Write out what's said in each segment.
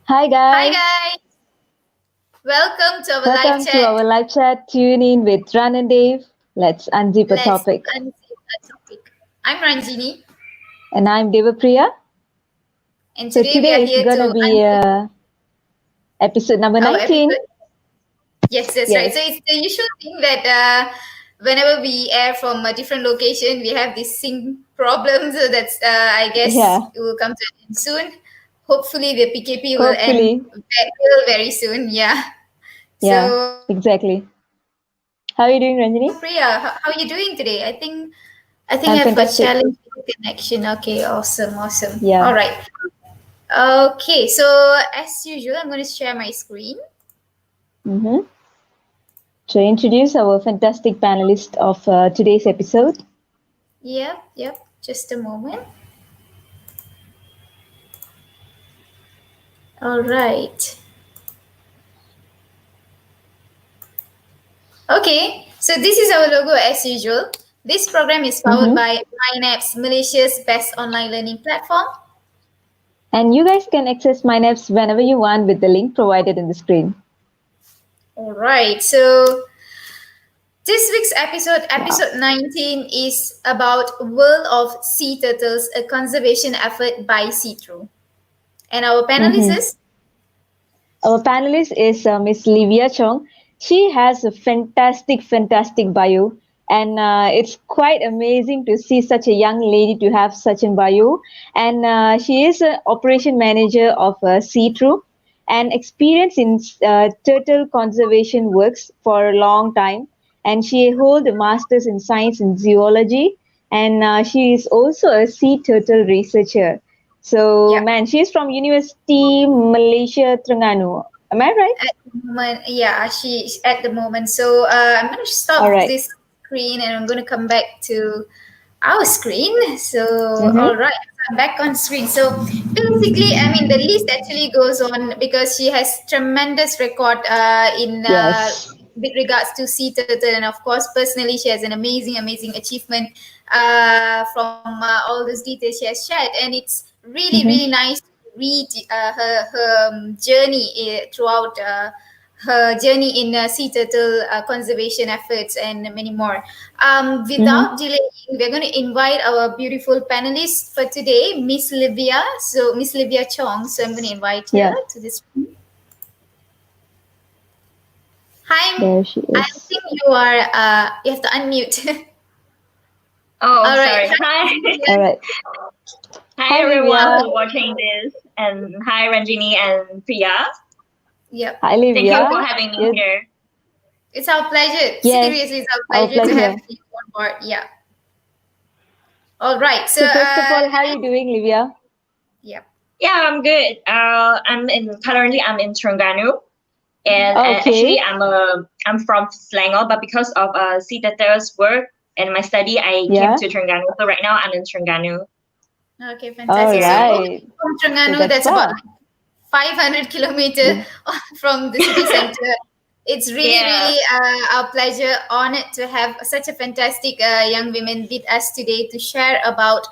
Hi Hi guys, guys, welcome to our live welcome to chat. our live chat. Tune in with Ran and Dave. Let's unzip a Let's topic. unzip a topic. I'm Ranjini, And I'm Devapriya. and So today we are today is here gonna to be unzip episode number our 19. episode. Yes, that's right. So Yes. it's the usual thing that whenever we air from a different location, we have this sync problem. So that's I guess Yeah. it will come to an end soon. Hopefully, the PKP will end Hopefully. very soon. Yeah. Yeah. So Exactly. How are you doing, Ranjini? Priya, how are you doing today? I think I I'm have a fantastic. challenge with the connection. Okay, awesome. All Yeah. right. Okay, so as usual, I'm going to share my screen. Mm-hmm. To introduce our fantastic panelist of today's episode. Yep. Just a moment. All right. Okay, so this is our logo as usual. This program is powered Mm-hmm. by MindApps, Malaysia's best online learning platform. And you guys can access my apps whenever you want with the link provided in the screen. All right, so this week's episode, Wow. episode 19, is about World of Sea Turtles, a conservation effort by SEATRU. And our panelist Mm-hmm. is Our panelist is Miss Livia Chong. She has a fantastic bio, and it's quite amazing to see such a young lady to have such a bio. And she is an operation manager of SEATRU and experience in turtle conservation works for a long time. And she holds a master's in science and zoology, and she is also a sea turtle researcher. So, yeah. man, she's from University Malaysia Terengganu. Am I right? At the moment, yeah, she's at the moment. So I'm going to All stop right. this screen and I'm going to come back to our screen. So, Mm-hmm. all right, I'm back on screen. So basically, I mean, the list actually goes on because she has tremendous record in Yes. with regards to sea turtle, and of course, personally, she has an amazing achievement from all those details she has shared, and it's really Mm-hmm. nice to read her journey throughout. Her journey in sea turtle conservation efforts and many more. Mm-hmm. Without delaying, we're going to invite our beautiful panelist for today, Miss Livia. So, Miss Livia Chong. So, I'm going to invite her Yeah, to this. Hi, there she I is. think you are. You have to unmute. Oh, All right. sorry. Hi, Hi. Miss All Livia. right. Hi, Hi, everyone Livia. who's watching this. And hi, Ranjini and Priya. Yep. Hi, Thank you for Livia. having me Yes. here. It's our pleasure. Yes. Seriously, it's our Our pleasure to have pleasure. you on board. Yeah. All right. So, So, first of all, how are you doing, Livia? yeah. Yeah, I'm good. Currently I'm in Terengganu, and actually Okay. I'm from Selangor, but because of Seatatter's work and my study, I came Yeah. to Terengganu. So right now I'm in Terengganu. Okay, All fantastic. So, Yeah. moving right. from So Terengganu, that's that's about far. 500 kilometer Yeah. from the city center. It's Yeah. really our pleasure, honored to have such a fantastic young women with us today to share about,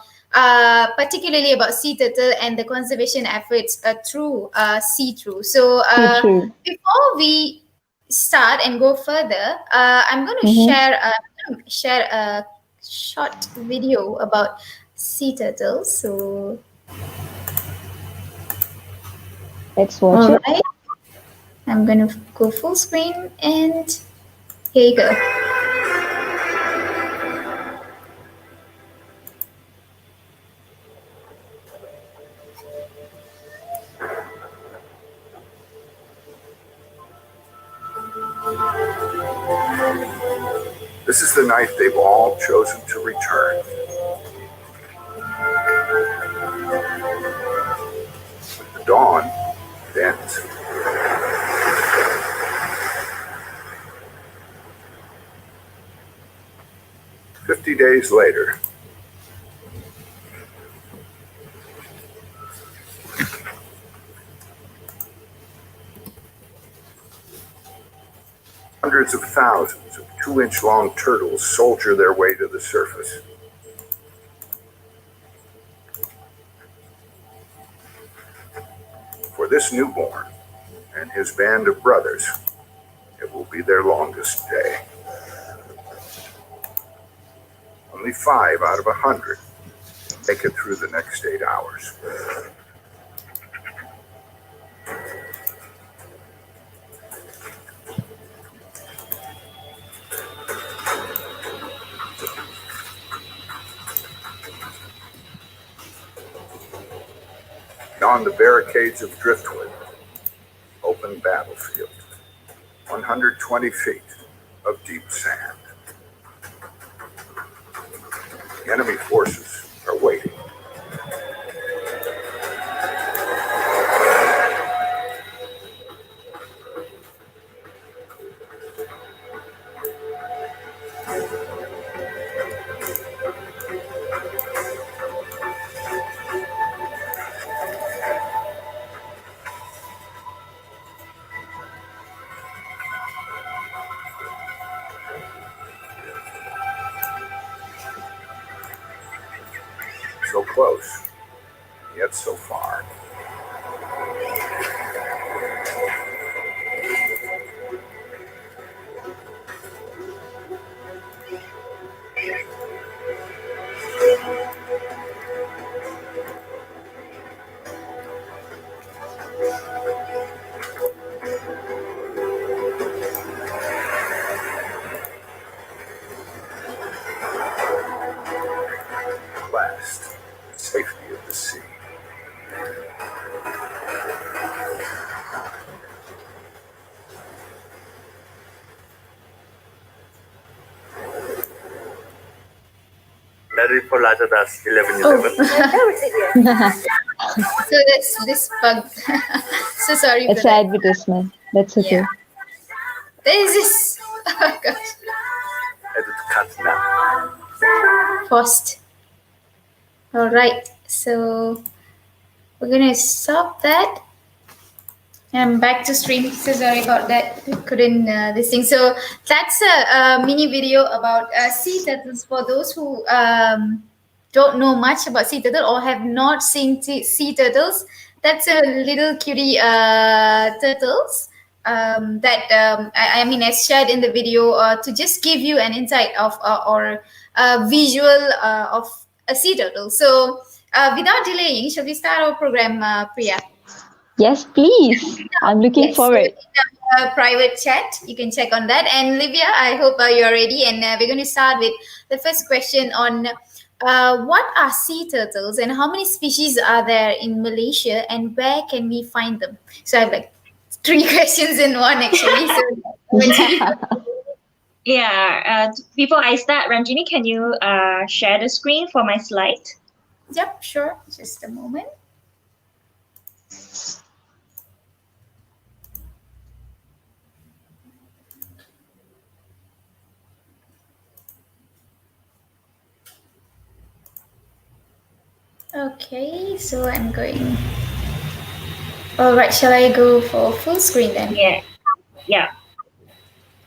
particularly about sea turtle and the conservation efforts through SEATRU. So See through. before we start and go further, Mm-hmm. I'm gonna share a short video about sea turtles. So Let's watch all it. right. I'm gonna go full screen and here you go. This is the night they've all chosen to return. The dawn ends. "50 days later, hundreds of thousands of 2-inch long turtles soldier their way to the surface. For this newborn and his band of brothers, it will be their longest day. Only 5 out of 100 make it through the next 8 hours. Beyond the barricades of driftwood, open battlefield, 120 feet of deep sand. The enemy forces are waiting. So close, yet so far. Last, safety of the sea. Ready for Lazada's 11:11. So that's this bug. So sorry It's for an that. advertisement. That's okay. Yeah. There is this. Oh gosh. Edit cut now. Paused. All right. So we're gonna stop that. I'm back to stream. So sorry about that. We couldn't this thing. So that's a mini video about sea turtles for those who don't know much about sea turtle or have not seen sea turtles. That's a little cutie turtles that I mean, as shared in the video to just give you an insight of or a visual of a sea turtle. So without delaying, shall we start our program, Priya? Yes, please. I'm looking Yes, so forward. in our private chat, you can check on that. And Livia, I hope you're ready. And we're going to start with the first question on what are sea turtles and how many species are there in Malaysia and where can we find them? So I have like 3 questions in one actually. So Yeah. Before I start, Ranjini, can you share the screen for my slide? yep, sure. Just a moment. Okay, so I'm going. All right, shall I go for full screen then? Yeah. Yeah.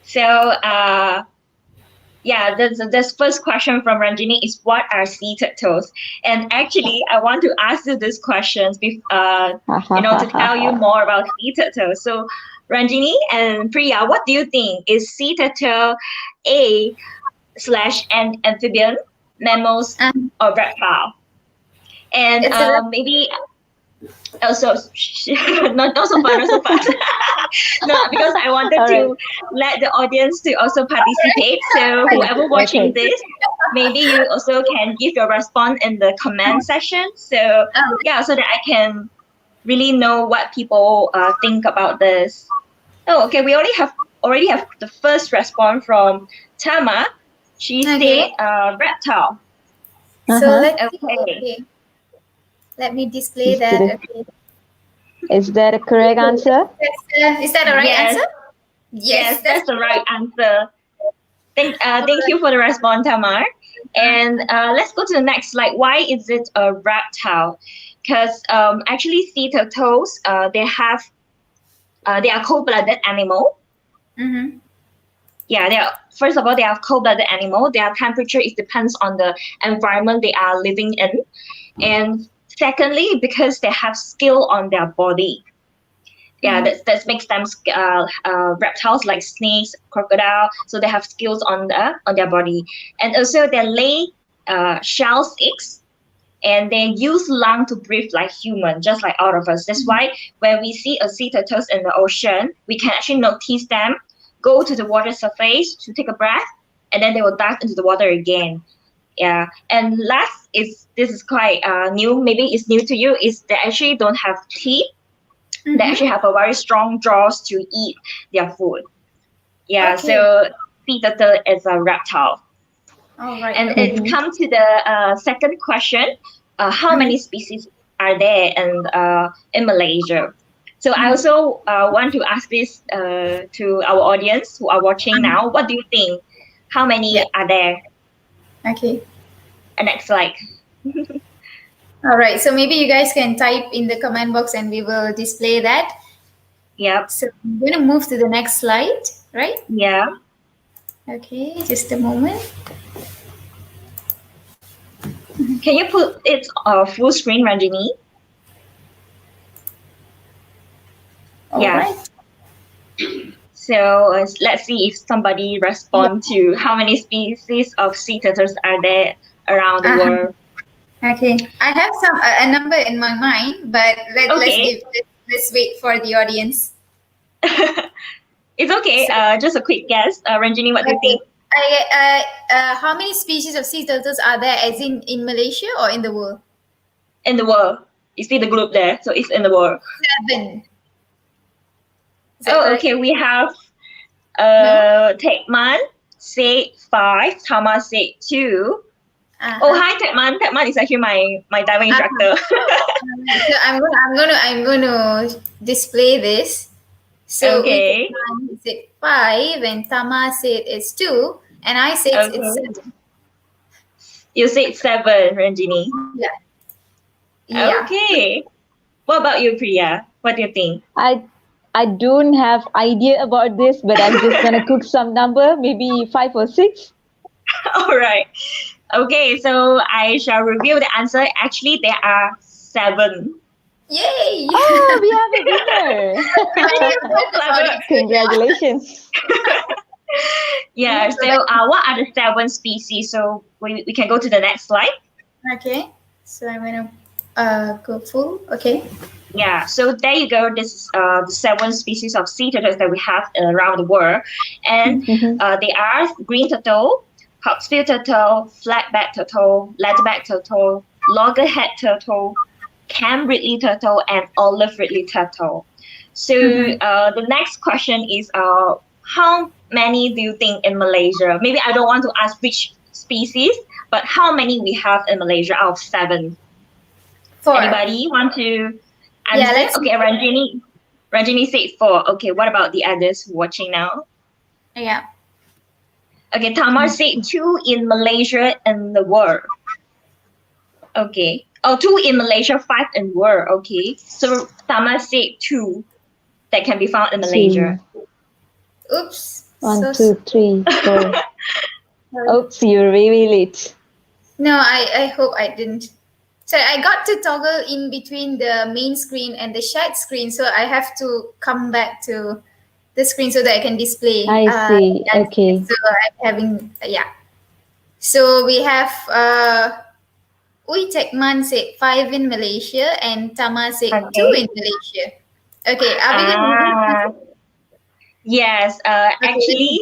So, yeah, this first question from Ranjini is what are sea turtles? And actually, I want to ask you these questions, to tell you more about sea turtles. So, Ranjini and Priya, what do you think? Is sea turtle an amphibian, mammals, or reptile? And It's a- maybe also not so far, not so fast. No, because I wanted All to let the audience to also participate. So whoever watching Okay. this, maybe you also can give your response in the comment section. So yeah, so that I can really know what people think about this. Oh, okay. We already have the first response from Tama. She Okay. said reptile. So Uh-huh. let's Okay. okay. Let me display Is that. it- Okay. Is that a correct answer? Is that a right Yes. answer? Yes, that's the right answer. Thank you for the response, Tamar. And let's go to the next slide. Why is it a reptile? Because actually, sea turtles they are cold-blooded animal. Mm-hmm. Yeah, first of all, they are cold-blooded animal. Their temperature it depends on the environment they are living in, and secondly, because they have skill on their body. Yeah, that makes them reptiles like snakes, crocodile. So they have scales on their body, and also they lay shells eggs, and they use lung to breathe like human, just like all of us. That's why when we see a sea turtles in the ocean, we can actually notice them go to the water surface to take a breath, and then they will dive into the water again. Yeah, and last is this is quite new. Maybe it's new to you. Is they actually don't have teeth. They actually have a very strong jaws to eat their food. Yeah, Okay. so sea turtle is a reptile. All right. And it's come to the second question: how many species are there in Malaysia? So I also want to ask this to our audience who are watching now. What do you think? How many are there? Okay. And next slide. All right. So maybe you guys can type in the comment box and we will display that. Yep. So I'm going to move to the next slide, right? Yeah. Okay, just a moment. Can you put it full screen, Ranjini? All Yeah. right. So let's see if somebody respond to how many species of sea turtles are there around the world. Okay, I have a number in my mind, but let's wait for the audience. It's okay. Just a quick guess. Ranjini, what do you think? How many species of sea turtles are there, as in Malaysia or in the world? In the world. You see the group there, so it's in the world. 7. Okay. We have Tekman said 5, Tama said 2. Oh, hi Tekman. Tekman is actually my diving instructor. So I'm gonna display this. So okay. Tekman said 5, and Tama said it's 2, and I said it's 7. You said 7, Ranjini. Yeah. Okay. What about you, Priya? What do you think? I don't have idea about this, but I'm just gonna cook some number, maybe 5 or 6. All right. Okay, so I shall reveal the answer. Actually, there are 7. Yay! Oh, we have a winner! Congratulations. Yeah. So, what are the 7 species? So we can go to the next slide. Okay. So I'm gonna go full. Okay. Yeah, so there you go. This is the 7 species of sea turtles that we have around the world. And they are green turtle, hawksbill turtle, flatback turtle, leatherback turtle, loggerhead turtle, Cam Ridley turtle, and olive Ridley turtle. So the next question is how many do you think in Malaysia? Maybe I don't want to ask which species, but how many we have in Malaysia out of 7? 4. Anybody want to answer? Yeah, okay, Ranjini said 4. Okay, what about the others watching now? Yeah. Okay, Tamar said 2 in Malaysia and the world. Okay. Oh, 2 in Malaysia, 5 in world. Okay. So Tamar said 2 that can be found in Malaysia. Oops. 1, 2, 3, 4. Oops, you're really late. No, I hope I didn't. So I got to toggle in between the main screen and the shared screen, so I have to come back to the screen so that I can display. I see. Okay. So I'm having So we have Tekman said 5 in Malaysia and Tama said 2 in Malaysia. Okay, are we going to yes, actually,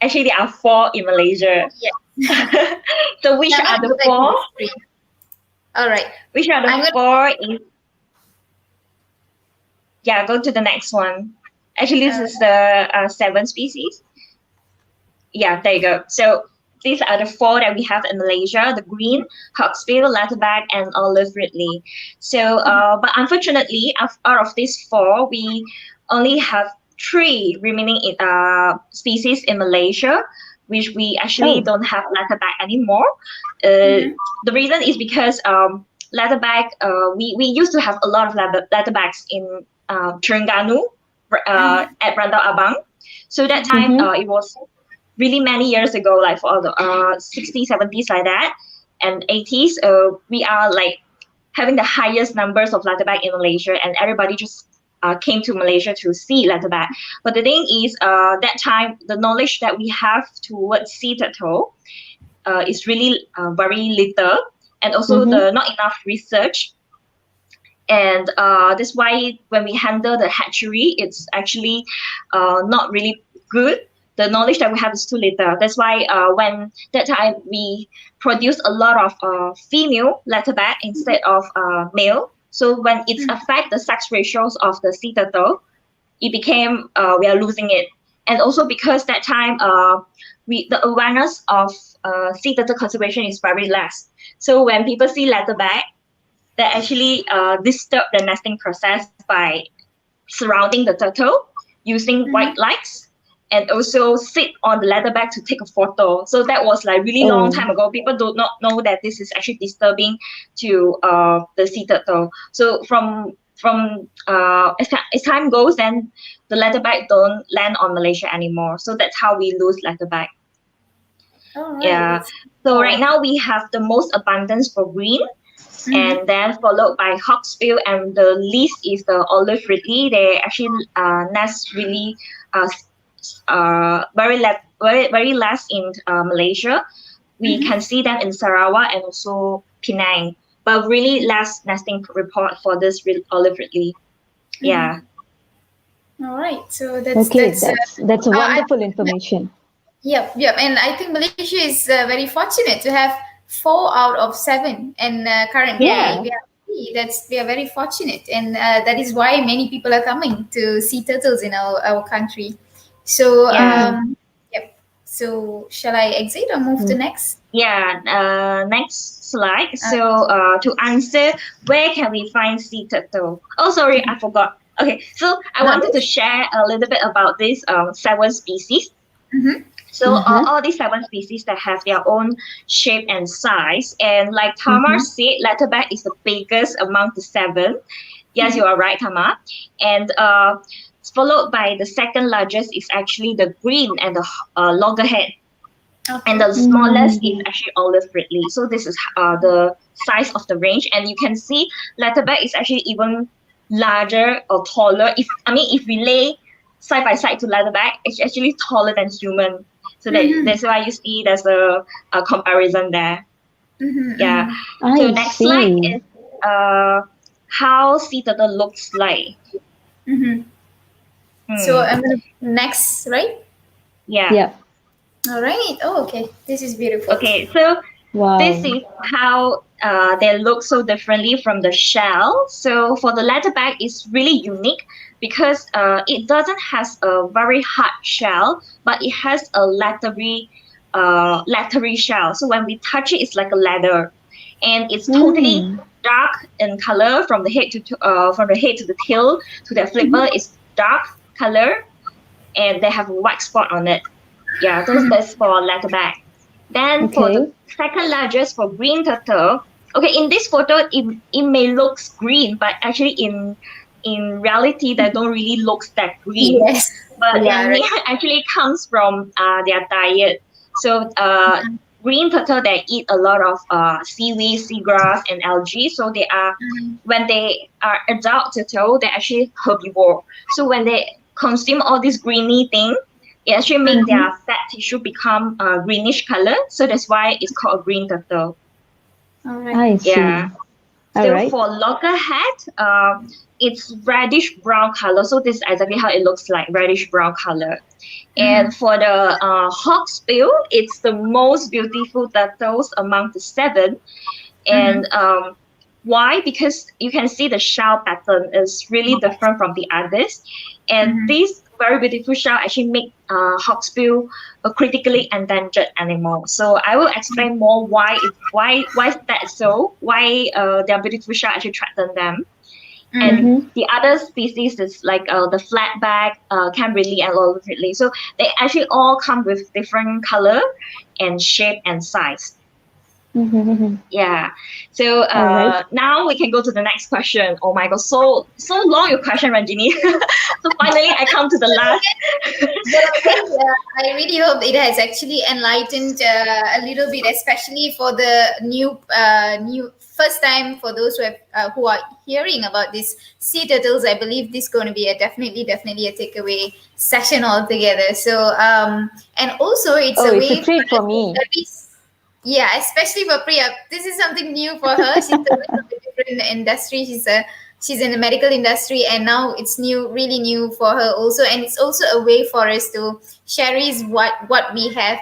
actually there are 4 in Malaysia. Yeah. So which are the 4? All right. Which are the 4 is? Yeah, go to the next one. Actually, this is the 7 species. Yeah, there you go. So these are the 4 that we have in Malaysia: the green, hawksbill, leatherback, and olive Ridley. So, but unfortunately, out of these 4, we only have 3 remaining species in Malaysia, which we actually don't have leatherback anymore. The reason is because leatherback, we used to have a lot of leatherbacks in Terengganu at Rantau Abang. So that time it was really many years ago, like for the 60s, 70s like that, and 80s. We are like having the highest numbers of leatherback in Malaysia, and everybody just came to Malaysia to see leatherback. But the thing is, that time the knowledge that we have towards sea turtle is really very little, and also the not enough research. And that's why when we handle the hatchery, it's actually not really good. The knowledge that we have is too little. That's why when that time we produce a lot of female leatherback instead of male. So when it affect the sex ratios of the sea turtle, it became we are losing it. And also because that time the awareness of sea turtle conservation is very less. So when people see leatherback, they actually disturb the nesting process by surrounding the turtle using white lights, and also sit on the leatherback to take a photo. So that was like really long time ago. People do not know that this is actually disturbing to the sea turtle. So as time goes, then the leatherback don't land on Malaysia anymore. So that's how we lose leatherback. Right. Yeah. So right now we have the most abundance for green. And then followed by hawksbill, and the least is the olive ridley. They actually nest really very less in Malaysia. We can see them in Sarawak and also Penang, but really less nesting report for this olive ridley. Yeah. All right. So that's that's wonderful information. Yep. And I think Malaysia is very fortunate to have 4 out of 7, and currently we are very fortunate, and that is why many people are coming to see turtles in our country. So so shall I exit or move to next? Next slide. So to answer, where can we find sea turtle? Oh, sorry, I forgot. Okay, so I wanted to share a little bit about these 7 species. So all these 7 species that have their own shape and size. And like Tamar said, leatherback is the biggest among the 7. Yes, you are right, Tamar. And followed by the second largest is actually the green and the loggerhead. And the smallest is actually olive ridley. So this is the size of the range. And you can see leatherback is actually even larger or taller. If we lay side by side to leatherback, it's actually taller than human. So that's why you see there's a comparison there. Yeah. So next slide is how sea turtle looks like. So I'm gonna next, right? Yeah. All right. Oh, okay. This is beautiful. Okay. So this is how they look so differently from the shell. So for the leatherback, it's really unique because it doesn't have a very hard shell, but it has a leathery shell. So when we touch it, it's like a leather, and it's totally dark in color from the head to the tail to the flipper. It's dark color, and they have a white spot on it. Yeah, that's for leatherback. Then for the second largest, for green turtle. Okay, in this photo, it may look green, but actually in reality, they don't really look that green. Yes. But their name actually comes from their diet. So green turtle, they eat a lot of seaweed, seagrass, and algae. So they are, when they are adult turtle, they're actually herbivore. So when they consume all this greeny thing, it actually makes their fat tissue become greenish color. So that's why it's called a green turtle. All right. I see. Yeah. So for loggerhead, it's reddish brown color. So this is exactly how it looks like, reddish brown color. And for the hawksbill, it's the most beautiful turtles among the 7. And why? Because you can see the shell pattern is really different from the others. And this very beautiful shell actually make hawksbill a critically endangered animal. So I will explain more why that so, why their beautiful shell actually threaten them. And the other species is like the flatback, Cambrily, and olive ridley. So they actually all come with different color and shape and size. Yeah. So All right. now we can go to the next question. Oh my god, so long your question, Ranjini. So finally I come to the last. I really hope it has actually enlightened a little bit, especially for the new first time for those who are hearing about these sea turtles. I believe this is going to be a definitely a takeaway session altogether. So and also it's Oh, a it's a way for treat for us to me. yeah, especially for Priya. This is something new for her. She's coming from a different industry. She's in the medical industry, and now it's new, really new for her also. And it's also a way for us to share is what we have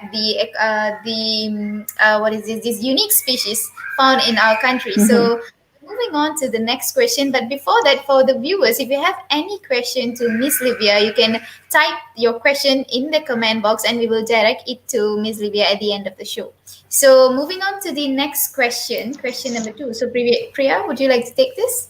what is this unique species found in our country. So moving on to the next question, but before that, for the viewers, if you have any question to Miss Livia, you can type your question in the comment box, and we will direct it to Miss Livia at the end of the show. So moving on to the next question number 2. So Priya, would you like to take this?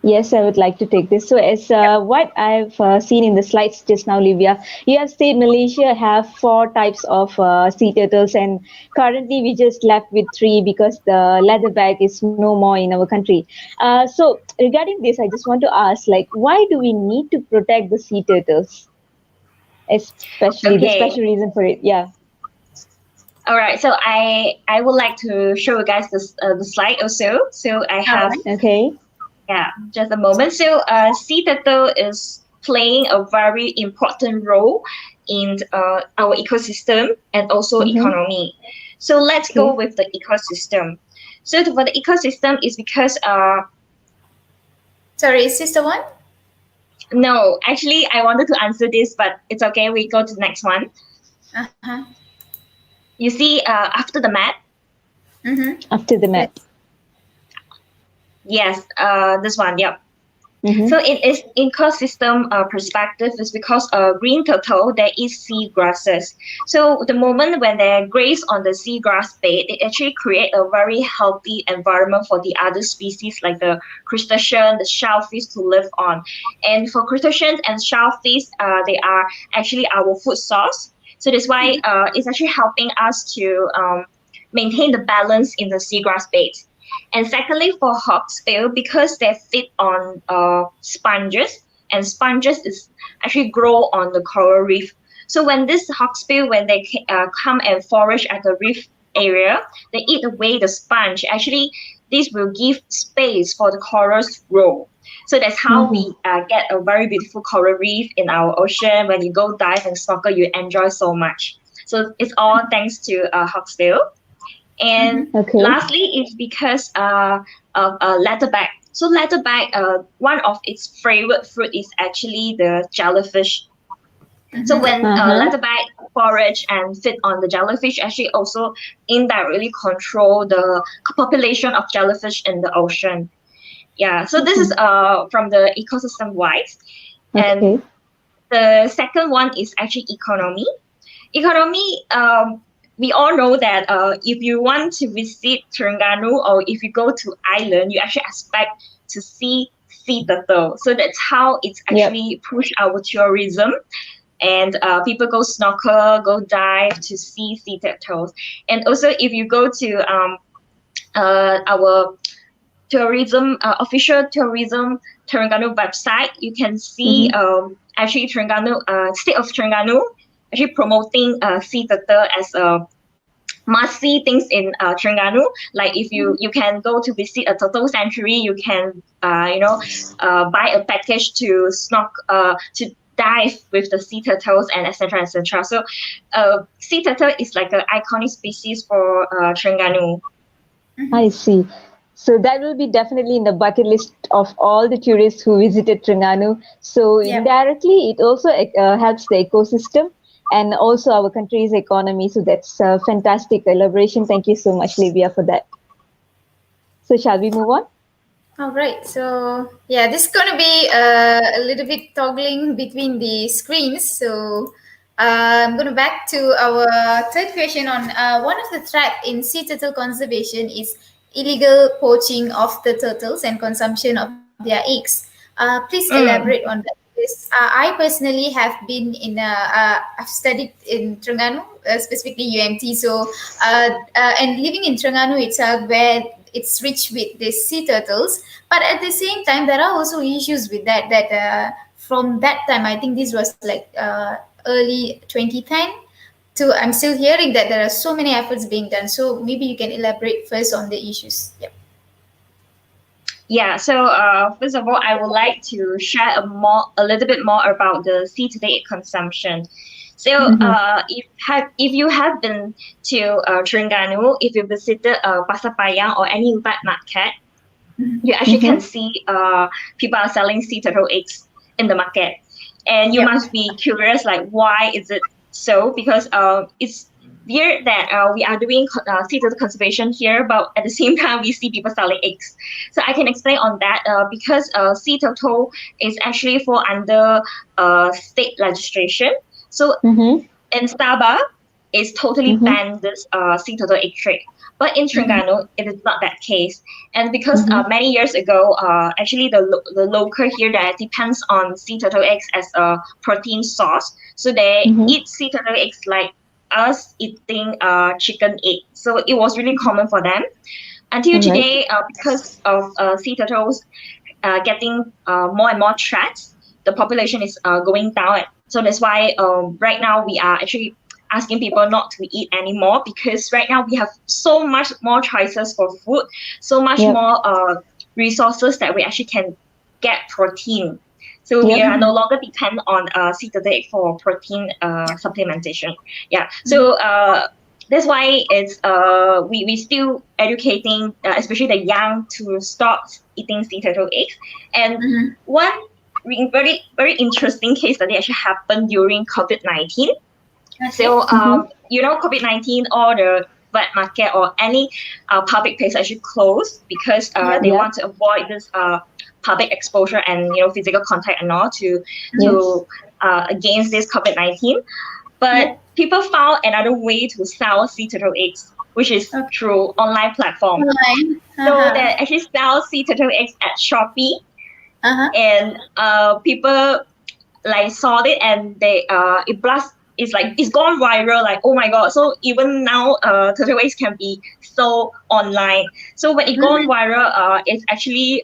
Yes, I would like to take this. So, as what I've seen in the slides just now, Livia, you have said Malaysia have four types of sea turtles, and currently we just left with three because the leatherback is no more in our country. So, regarding this, I just want to ask, like, why do we need to protect the sea turtles? Especially the Okay. special reason for it. Yeah. All right. So I would like to show you guys this the slide also. So I All have right. Okay. yeah, just a moment. So sea turtle is playing a very important role in our ecosystem and also Mm-hmm. economy. So let's go Okay. with the ecosystem. So for the ecosystem is because Sorry, sister one. no, actually I wanted to answer this, but it's okay. We go to the next one. Uh-huh. You see after the map. Mm-hmm. After the Yes. map. Yes, this one. Yep. So Mm-hmm. in its ecosystem perspective, is because green turtle there is seagrasses. So the moment when they graze on the seagrass bed, it actually create a very healthy environment for the other species like the crustacean, the shellfish to live on. And for crustaceans and shellfish, they are actually our food source. So that's why it's actually helping us to maintain the balance in the seagrass bed. And secondly, for hawksbill, because they feed on sponges, and sponges is actually grow on the coral reef. So when this hawksbill, when they come and forage at the reef area, they eat away the sponge. Actually, this will give space for the corals to grow. So that's how Mm-hmm. we get a very beautiful coral reef in our ocean. When you go dive and snorkel, you enjoy so much. So it's all thanks to hawksbill. And Mm-hmm. Okay. lastly, it's because of leatherback. So leatherback, one of its favorite fruit is actually the jellyfish. So Mm-hmm. when Uh-huh. leatherback forage and feed on the jellyfish, actually also indirectly control the population of jellyfish in the ocean. Yeah. So this is from the ecosystem wise, and Okay. the second one is actually economy. Economy, we all know that if you want to visit Terengganu or if you go to Ireland, you actually expect to see sea turtle. So that's how it's Yep. actually push our tourism. And people go snorkel, go dive to see sea turtles. And also, if you go to our tourism official tourism Terengganu website, you can see Mm-hmm. actually Terengganu state of Terengganu actually promoting sea turtle as a must see things in Terengganu. Like if you can go to visit a turtle sanctuary, you can buy a package to to dive with the sea turtles and etc etc. So sea turtle is like an iconic species for Terengganu. I see. So that will be definitely in the bucket list of all the tourists who visited Terengganu. So Yep. indirectly, it also helps the ecosystem and also our country's economy. So that's a fantastic elaboration. Thank you so much, Livia, for that. So shall we move on? All right. So yeah, this is gonna be a little bit toggling between the screens. So I'm gonna back to our third question on one of the threat in sea turtle conservation is illegal poaching of the turtles and consumption of their eggs. Please elaborate Mm. on that a little this. I personally have been I've studied in Terengganu, specifically UMT. So, and living in Terengganu itself, where it's rich with the sea turtles, but at the same time, there are also issues with that. From that time, I think this was like early 2010. To I'm still hearing that there are so many efforts being done. So maybe you can elaborate first on the issues. Yep. Yeah, so first of all, I would like to share a little bit more about the sea-to-day consumption. So if you have been to Terengganu, if you visited Pasar Payang or any wet market, you actually can see people are selling sea turtle eggs in the market, and you must be curious like why is it so? Because it's weird that we are doing sea turtle conservation here, but at the same time we see people selling eggs. So I can explain on that because sea turtle is actually fall under state legislation. So in Sabah, it's totally banned this sea turtle egg trade. But in Terengganu, it is not that case. And because many years ago, actually the local here that depends on sea turtle eggs as a protein source. So they eat sea turtle eggs like us eating chicken egg. So it was really common for them. Until today, because of sea turtles getting more and more threats, the population is going down. So that's why right now we are actually asking people not to eat anymore, because right now we have so much more choices for food, so much more resources that we actually can get protein. So we are no longer depend on sea turtle egg for protein supplementation. Yeah. So that's why it's we still educating especially the young to stop eating sea turtle eggs. And one very very interesting case study actually happened during COVID-19. So COVID-19, all the wet market or any public place actually closed because they want to avoid this public exposure and physical contact and all to against this COVID-19. But people found another way to sell sea turtle eggs, which is through online platform. So they actually sell sea turtle eggs at Shopee, and people like saw it and they it's gone viral, like, oh my god. So even now turtle eggs can be sold online. So when it gone viral, it's actually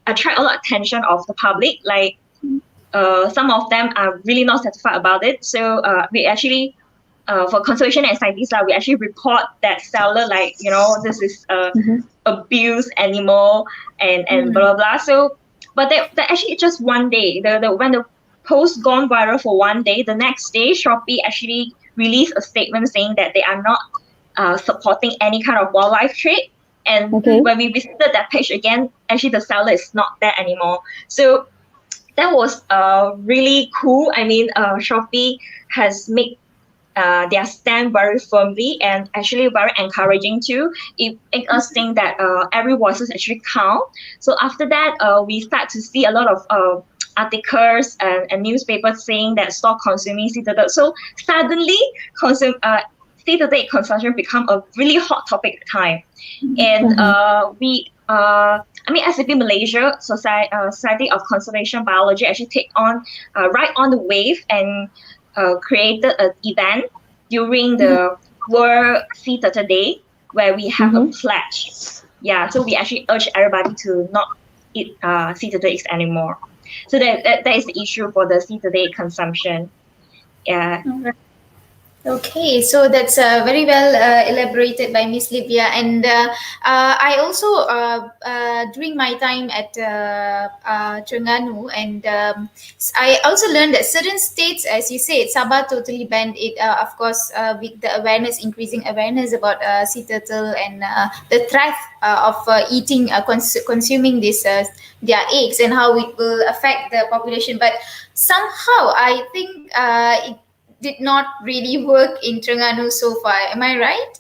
attract a lot of attention of the public. Like some of them are really not satisfied about it. So we actually for conservation and scientists, we actually report that seller, like, this is abused animal and blah blah blah. So but that actually just one day, when the post gone viral for one day, the next day Shopee actually released a statement saying that they are not supporting any kind of wildlife trade. And when we visited that page again, actually the seller is not there anymore. So that was really cool. I mean, Shopee has made their stand very firmly and actually very encouraging too. It makes us think that every voice is actually count. So after that, we start to see a lot of articles and newspapers saying that stop consuming sea turtle. So suddenly, sea turtle consumption become a really hot topic at the time. And SCP Malaysia Society of Conservation Biology actually take on right on the wave and created an event during the World Sea Turtle Day where we have a pledge. Yeah, so we actually urge everybody to not eat sea turtle eggs anymore. So that is the issue for the sea turtle egg consumption. Yeah. Okay, so that's very well elaborated by Miss Livia, and I also during my time at Terengganu, and I also learned that certain states, as you said, Sabah totally banned it. Of course, with the increasing awareness about sea turtle and the threat of eating, consuming this their eggs and how it will affect the population. But somehow, I think it did not really work in Terengganu so far. Am I right?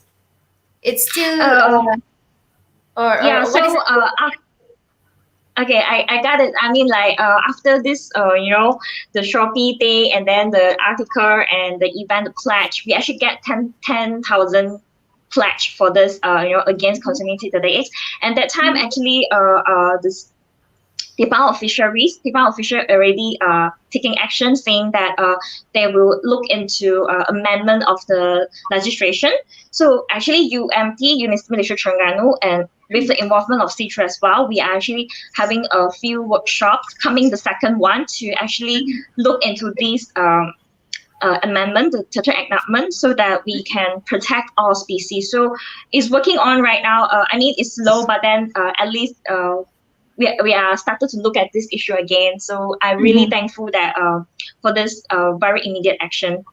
It's still okay, I got it. I mean, like after this, the Shopee day and then the article and the event, the pledge, we actually get 10,000 pledge for this, against consuming sea turtle eggs. And that time, actually, this Department of Fisheries already taking action, saying that they will look into amendment of the legislation. So actually, UMT, University Malaysia Terengganu, and with the involvement of SEATRU as well, we are actually having a few workshops, coming the second one, to actually look into these amendment, the turtle enactment, so that we can protect all species. So it's working on right now. I mean, it's slow, but then at least we are started to look at this issue again. So I'm really thankful that for this very immediate action.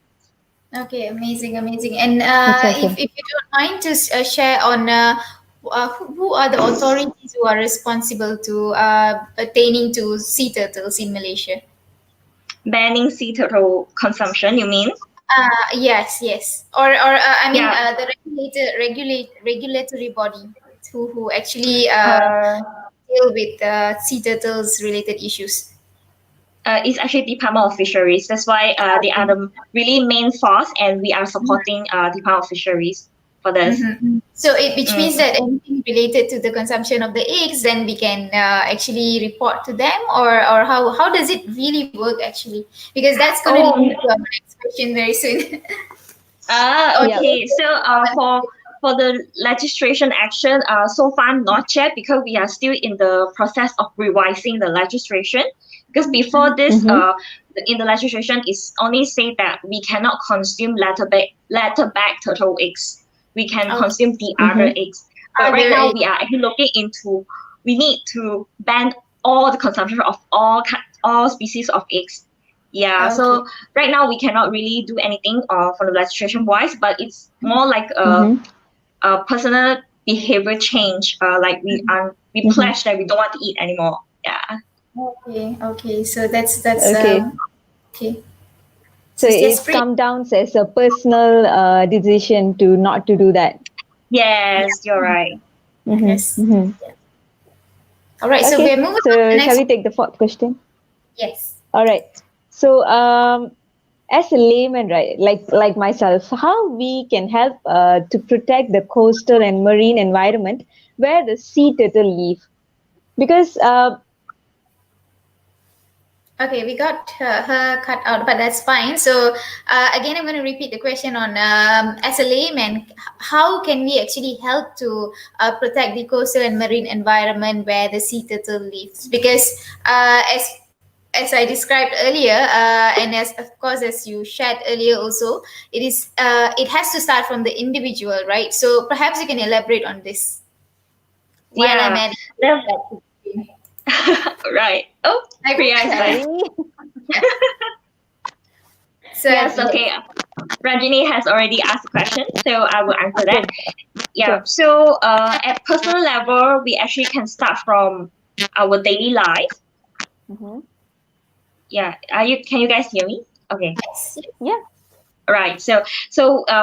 Okay, amazing, amazing. And That's awesome. if you don't mind to share on who are the authorities who are responsible to pertaining to sea turtles in Malaysia? Banning sea turtle consumption, you mean? Yes, yes. Or I mean, Yeah. the regulatory body who actually deal with sea turtles related issues. It's actually Department of Fisheries. That's why they are the really main force, and we are supporting Department of Fisheries for this. So which means that anything related to the consumption of the eggs, then we can actually report to them, or how does it really work actually? Because that's going to lead to our next question very soon. Okay. So for the legislation action, so far not yet, because we are still in the process of revising the legislation. Because before this, in the legislation, it's only say that we cannot consume letterback turtle eggs. We can consume the other eggs. But right now, we are actually looking into, we need to ban all the consumption of all species of eggs. Yeah, so right now we cannot really do anything for the legislation wise, but it's more like a personal behavior change. Like we pledge that we don't want to eat anymore. Yeah. Okay. So that's Okay. okay. So it's come down as a personal decision to not to do that. Yes, you're right. Yes. All right. So Okay. we're moving on to So the next. shall we take the fourth question? Yes. All right. So as a layman, right, like myself, how we can help to protect the coastal and marine environment where the sea turtle live? Because Okay, we got her cut out, but that's fine. So again, I'm going to repeat the question on as a layman, how can we actually help to protect the coastal and marine environment where the sea turtle lives? Because as I described earlier, and as of course as you shared earlier also, it has to start from the individual, right? So perhaps you can elaborate on this. While I'm at right. Oh, Priya is back. So yes, okay. Rajini has already asked a question, so I will answer that. Yeah. So at personal level, we actually can start from our daily life. Yeah. Can you guys hear me? Okay. Yeah. Right. So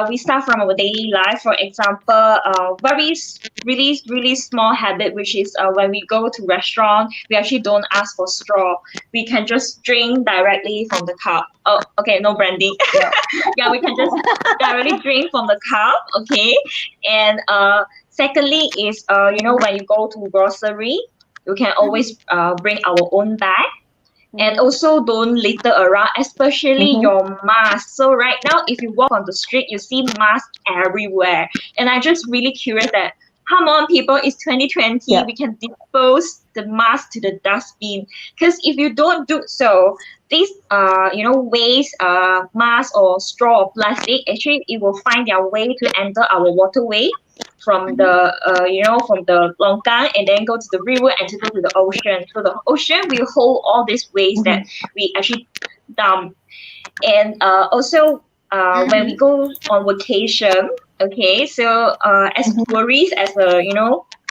we start from our daily life. For example, really small habit, which is when we go to restaurant, we actually don't ask for straw. We can just drink directly from the cup. Oh, okay, no branding. Yeah, we can just directly drink from the cup. Okay, and secondly is when you go to grocery, you can always bring our own bag. And also don't litter around, especially your mask. So right now, if you walk on the street, you see masks everywhere. And I'm just really curious that, come on, people, it's 2020. We can dispose the mask to the dustbin. Because if you don't do so, these waste mask or straw or plastic, actually it will find their way to enter our waterway from the from the longkang, and then go to the river and to go to the ocean. So the ocean will hold all this waste that we actually dump. And also when we go on vacation, okay, so as tourists, as a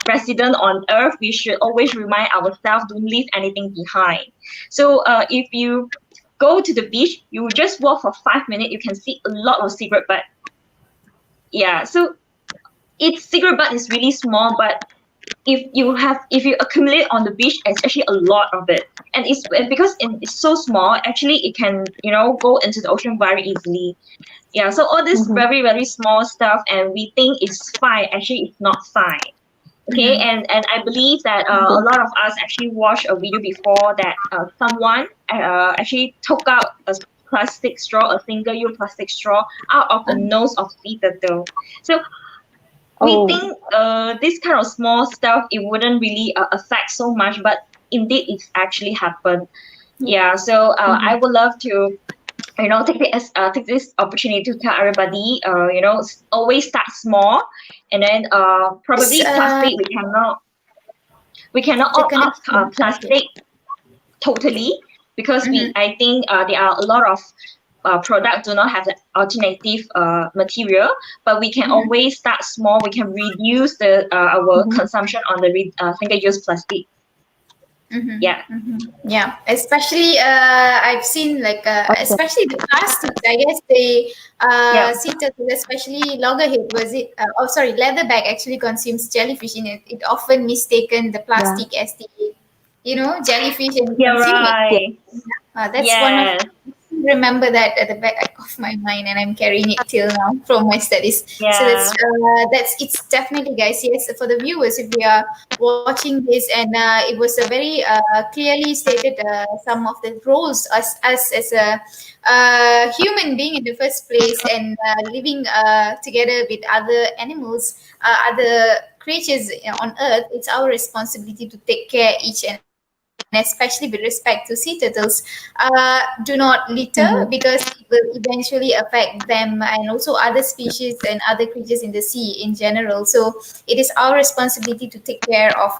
resident on earth, we should always remind ourselves, don't leave anything behind. So if you go to the beach, you just walk for 5 minutes, you can see a lot of cigarette butt. Yeah, so its cigarette butt is really small, but if you accumulate on the beach, it's actually a lot of it. And it's because it's so small, actually it can go into the ocean very easily. So all this very, very small stuff, and we think it's fine, actually it's not fine. Okay, and I believe that a lot of us actually watched a video before that someone actually took out a plastic straw, a single-use plastic straw, out of the nose of sea turtle. So we Oh, think this kind of small stuff it wouldn't really affect so much, but indeed it's actually happened. Yeah, so I would love to take this opportunity to tell everybody always start small, and then Yes, probably plastic we cannot the opt out connection. Okay. plastic totally, because Mm-hmm. I think there are a lot of products do not have the alternative material, but we can Mm-hmm. always start small. We can reduce the our mhm. consumption on the single-use plastic. Mm-hmm. Yeah. Mm-hmm. Yeah, especially I've seen like Awesome. especially the plastics. I guess they Yeah. sea turtle, especially loggerhead, was it? Leatherback actually consumes jellyfish in it. It often mistaken the Yeah. plastic as the jellyfish and Yeah. consume it. Yeah. Right. That's one of, Yes. remember that at the back of my mind, and I'm carrying it till now from my studies. So Yeah. that's it's definitely, guys. Yes, for the viewers, if we are watching this, and it was a very clearly stated some of the roles us as a human being in the first place, and living together with other animals, other creatures on earth. It's our responsibility to take care each and especially with respect to sea turtles. Do not litter, because Mhm. it will eventually affect them and also other species and other creatures in the sea in general. So it is our responsibility to take care of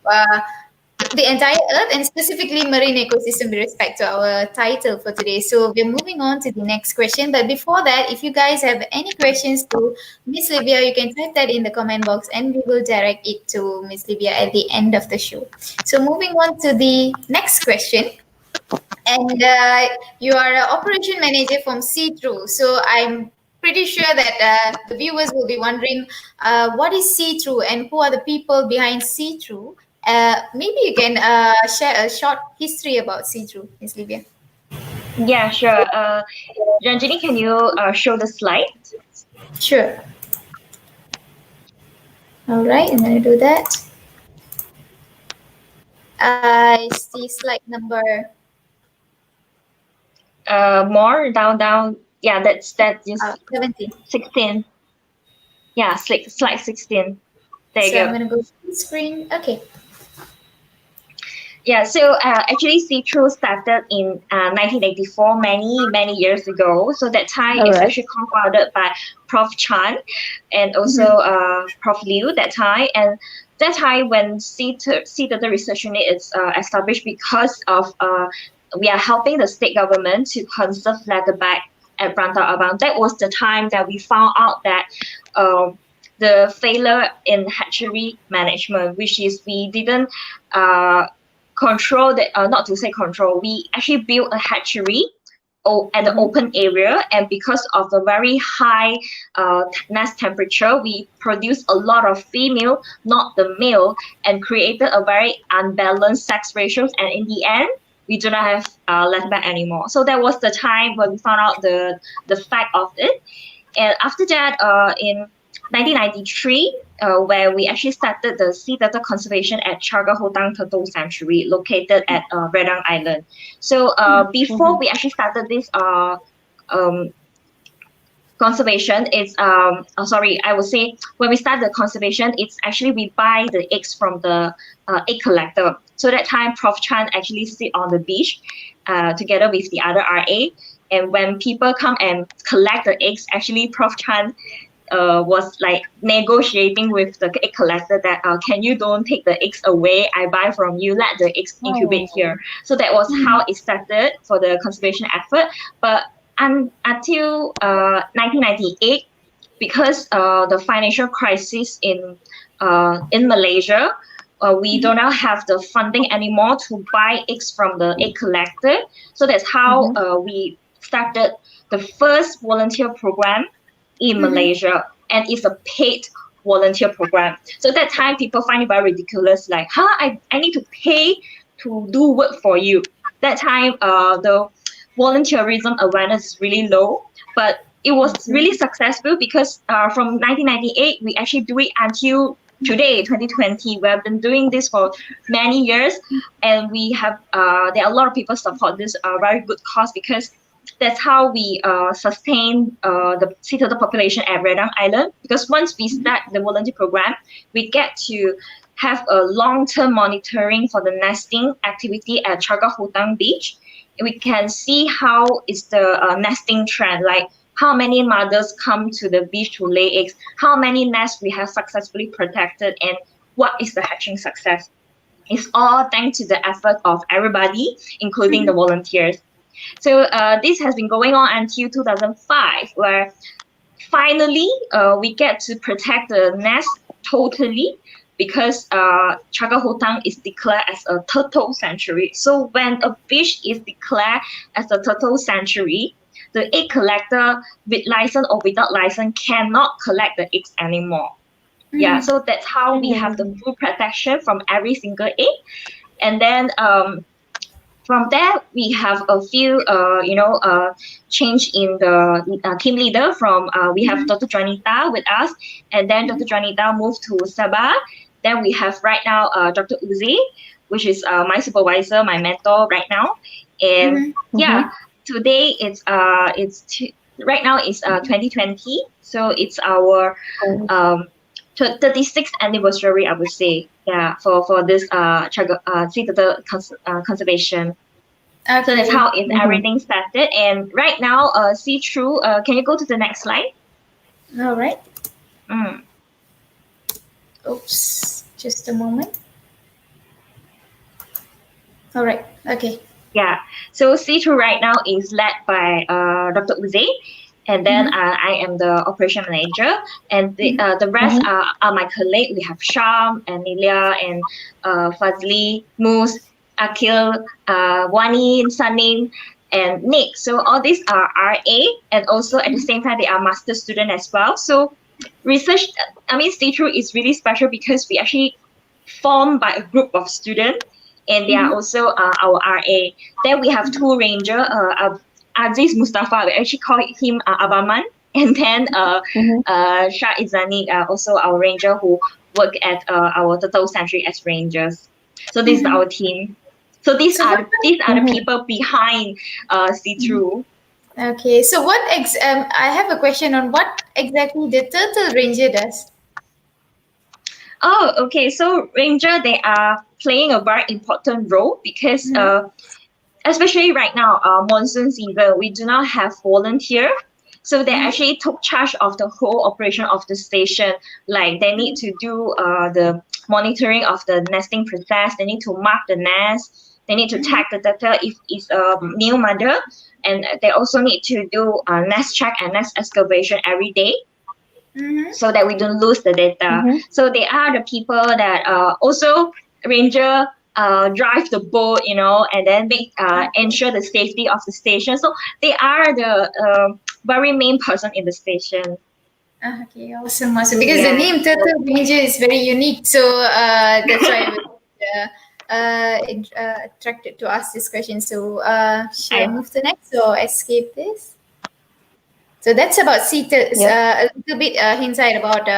the entire earth, and specifically marine ecosystem, with respect to our title for today. So we're moving on to the next question, but before that, if you guys have any questions to Miss Livia, you can type that in the comment box and we will direct it to Miss Livia at the end of the show. So moving on to the next question, and you are an operation manager from SEATRU, so I'm pretty sure that the viewers will be wondering what is SEATRU and who are the people behind SEATRU. Maybe you can share a short history about SEATRU, Miss Livia. Yeah. Sure. Ranjini, can you show the slide? Sure. All right, I'm going to do that. It's the slide number. More down. Yeah, that's just 17. 16. Yeah, slide 16. There you So I'm go. going to go full screen. Okay. Yeah, so actually, SEATRU started in 1984, many years ago. So that time All it's right. actually co-founded by Prof. Chan and also Prof. Liu that time. And that time when SEATRU Research Unit is established, because of we are helping the state government to conserve leatherback at Brantau Abang. That was the time that we found out that the failure in hatchery management, which is we didn't control that, not to say control, we actually built a hatchery at the open area, and because of the very high nest temperature, we produced a lot of female, not the male, and created a very unbalanced sex ratios, and in the end we do not have leatherback anymore. So that was the time when we found out the fact of it. And after that, in 1993, where we actually started the sea turtle conservation at Charga Hotang Turtle Sanctuary, located at Redang Island. So before we actually started this um, conservation, it's I would say when we start the conservation, it's actually we buy the eggs from the egg collector. So that time, Prof. Chan actually sit on the beach together with the other RA. And when people come and collect the eggs, actually Prof. Chan was like negotiating with the egg collector that can you don't take the eggs away, I buy from you, let the eggs incubate here. So that was how it started for the conservation effort. But until 1998, because the financial crisis in Malaysia, we do not have the funding anymore to buy eggs from the egg collector. So that's how we started the first volunteer program in Malaysia, and it's a paid volunteer program. So at that time, people find it very ridiculous, like, I need to pay to do work for you. That time, the volunteerism awareness is really low, but it was really successful because from 1998, we actually do it until today, 2020. We have been doing this for many years, and we have there are a lot of people support this very good cause, because that's how we sustain the sea turtle population at Redang Island. Because once we start the volunteer program, we get to have a long-term monitoring for the nesting activity at Chaga Hutang Beach. We can see how is the nesting trend, like how many mothers come to the beach to lay eggs, how many nests we have successfully protected, and what is the hatching success. It's all thanks to the effort of everybody, including the volunteers. So this has been going on until 2005, where finally we get to protect the nest totally, because Chaga Hutang is declared as a turtle sanctuary. So when a beach is declared as a turtle sanctuary, the egg collector with license or without license cannot collect the eggs anymore. Yeah, so that's how we have the full protection from every single egg. And then from there, we have a few, change in the team leader. From we have Dr. Juanita with us, and then Dr. Juanita moved to Sabah. Then we have right now Dr. Uzi, which is my supervisor, my mentor right now. And yeah, today right now it's 2020, so it's our 36th anniversary, I would say. Yeah, for this sea turtle conservation. So that's how everything started. And right now, SEATRU, can you go to the next slide? All right. Oops, just a moment. All right. Okay. Yeah. So SEATRU right now is led by Dr. Uze, and then I am the operation manager, and the rest are my colleagues. We have Sham and Nilia and Fazli, Moose, Akil, Wani, Sanim, and Nick. So all these are RA, and also at the same time they are master student as well. So SEATRU is really special because we actually formed by a group of students, and they are also our RA. Then we have two ranger, Aziz Mustafa, we actually call him Abaman, and then Shah Izani, also our ranger who work at our Turtle Sanctuary as rangers. So this is our team. So these are the people behind SEATRU. Okay, so what I have a question on what exactly the turtle ranger does. Oh, okay. So ranger, they are playing a very important role because especially right now, monsoon season, we do not have volunteer. So they actually took charge of the whole operation of the station. Like they need to do the monitoring of the nesting process. They need to mark the nest. They need to tag the turtle if it's a new mother. And they also need to do nest check and nest excavation every day. So that we don't lose the data. So they are the people that also ranger drive the boat, and then ensure the safety of the station. So they are the very main person in the station. Okay, awesome. Because the name Turtle Ranger is very unique, so that's why I was attracted to ask this question. So should I move to next or escape this? So that's about sea turtles. A little bit insight about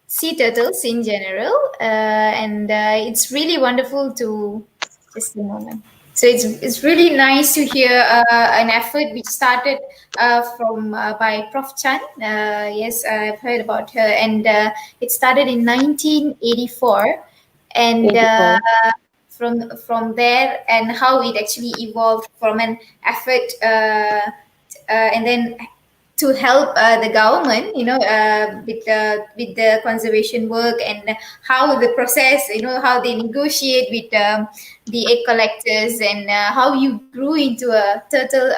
sea turtles in general, and it's really wonderful to just a moment. So it's really nice to hear an effort which started from by Prof Chan. Yes, I've heard about her, and it started in 1984, and from there, and how it actually evolved from an effort, and then to help the government, with the conservation work, and how the process, how they negotiate with the egg collectors, and how you grew into a turtle.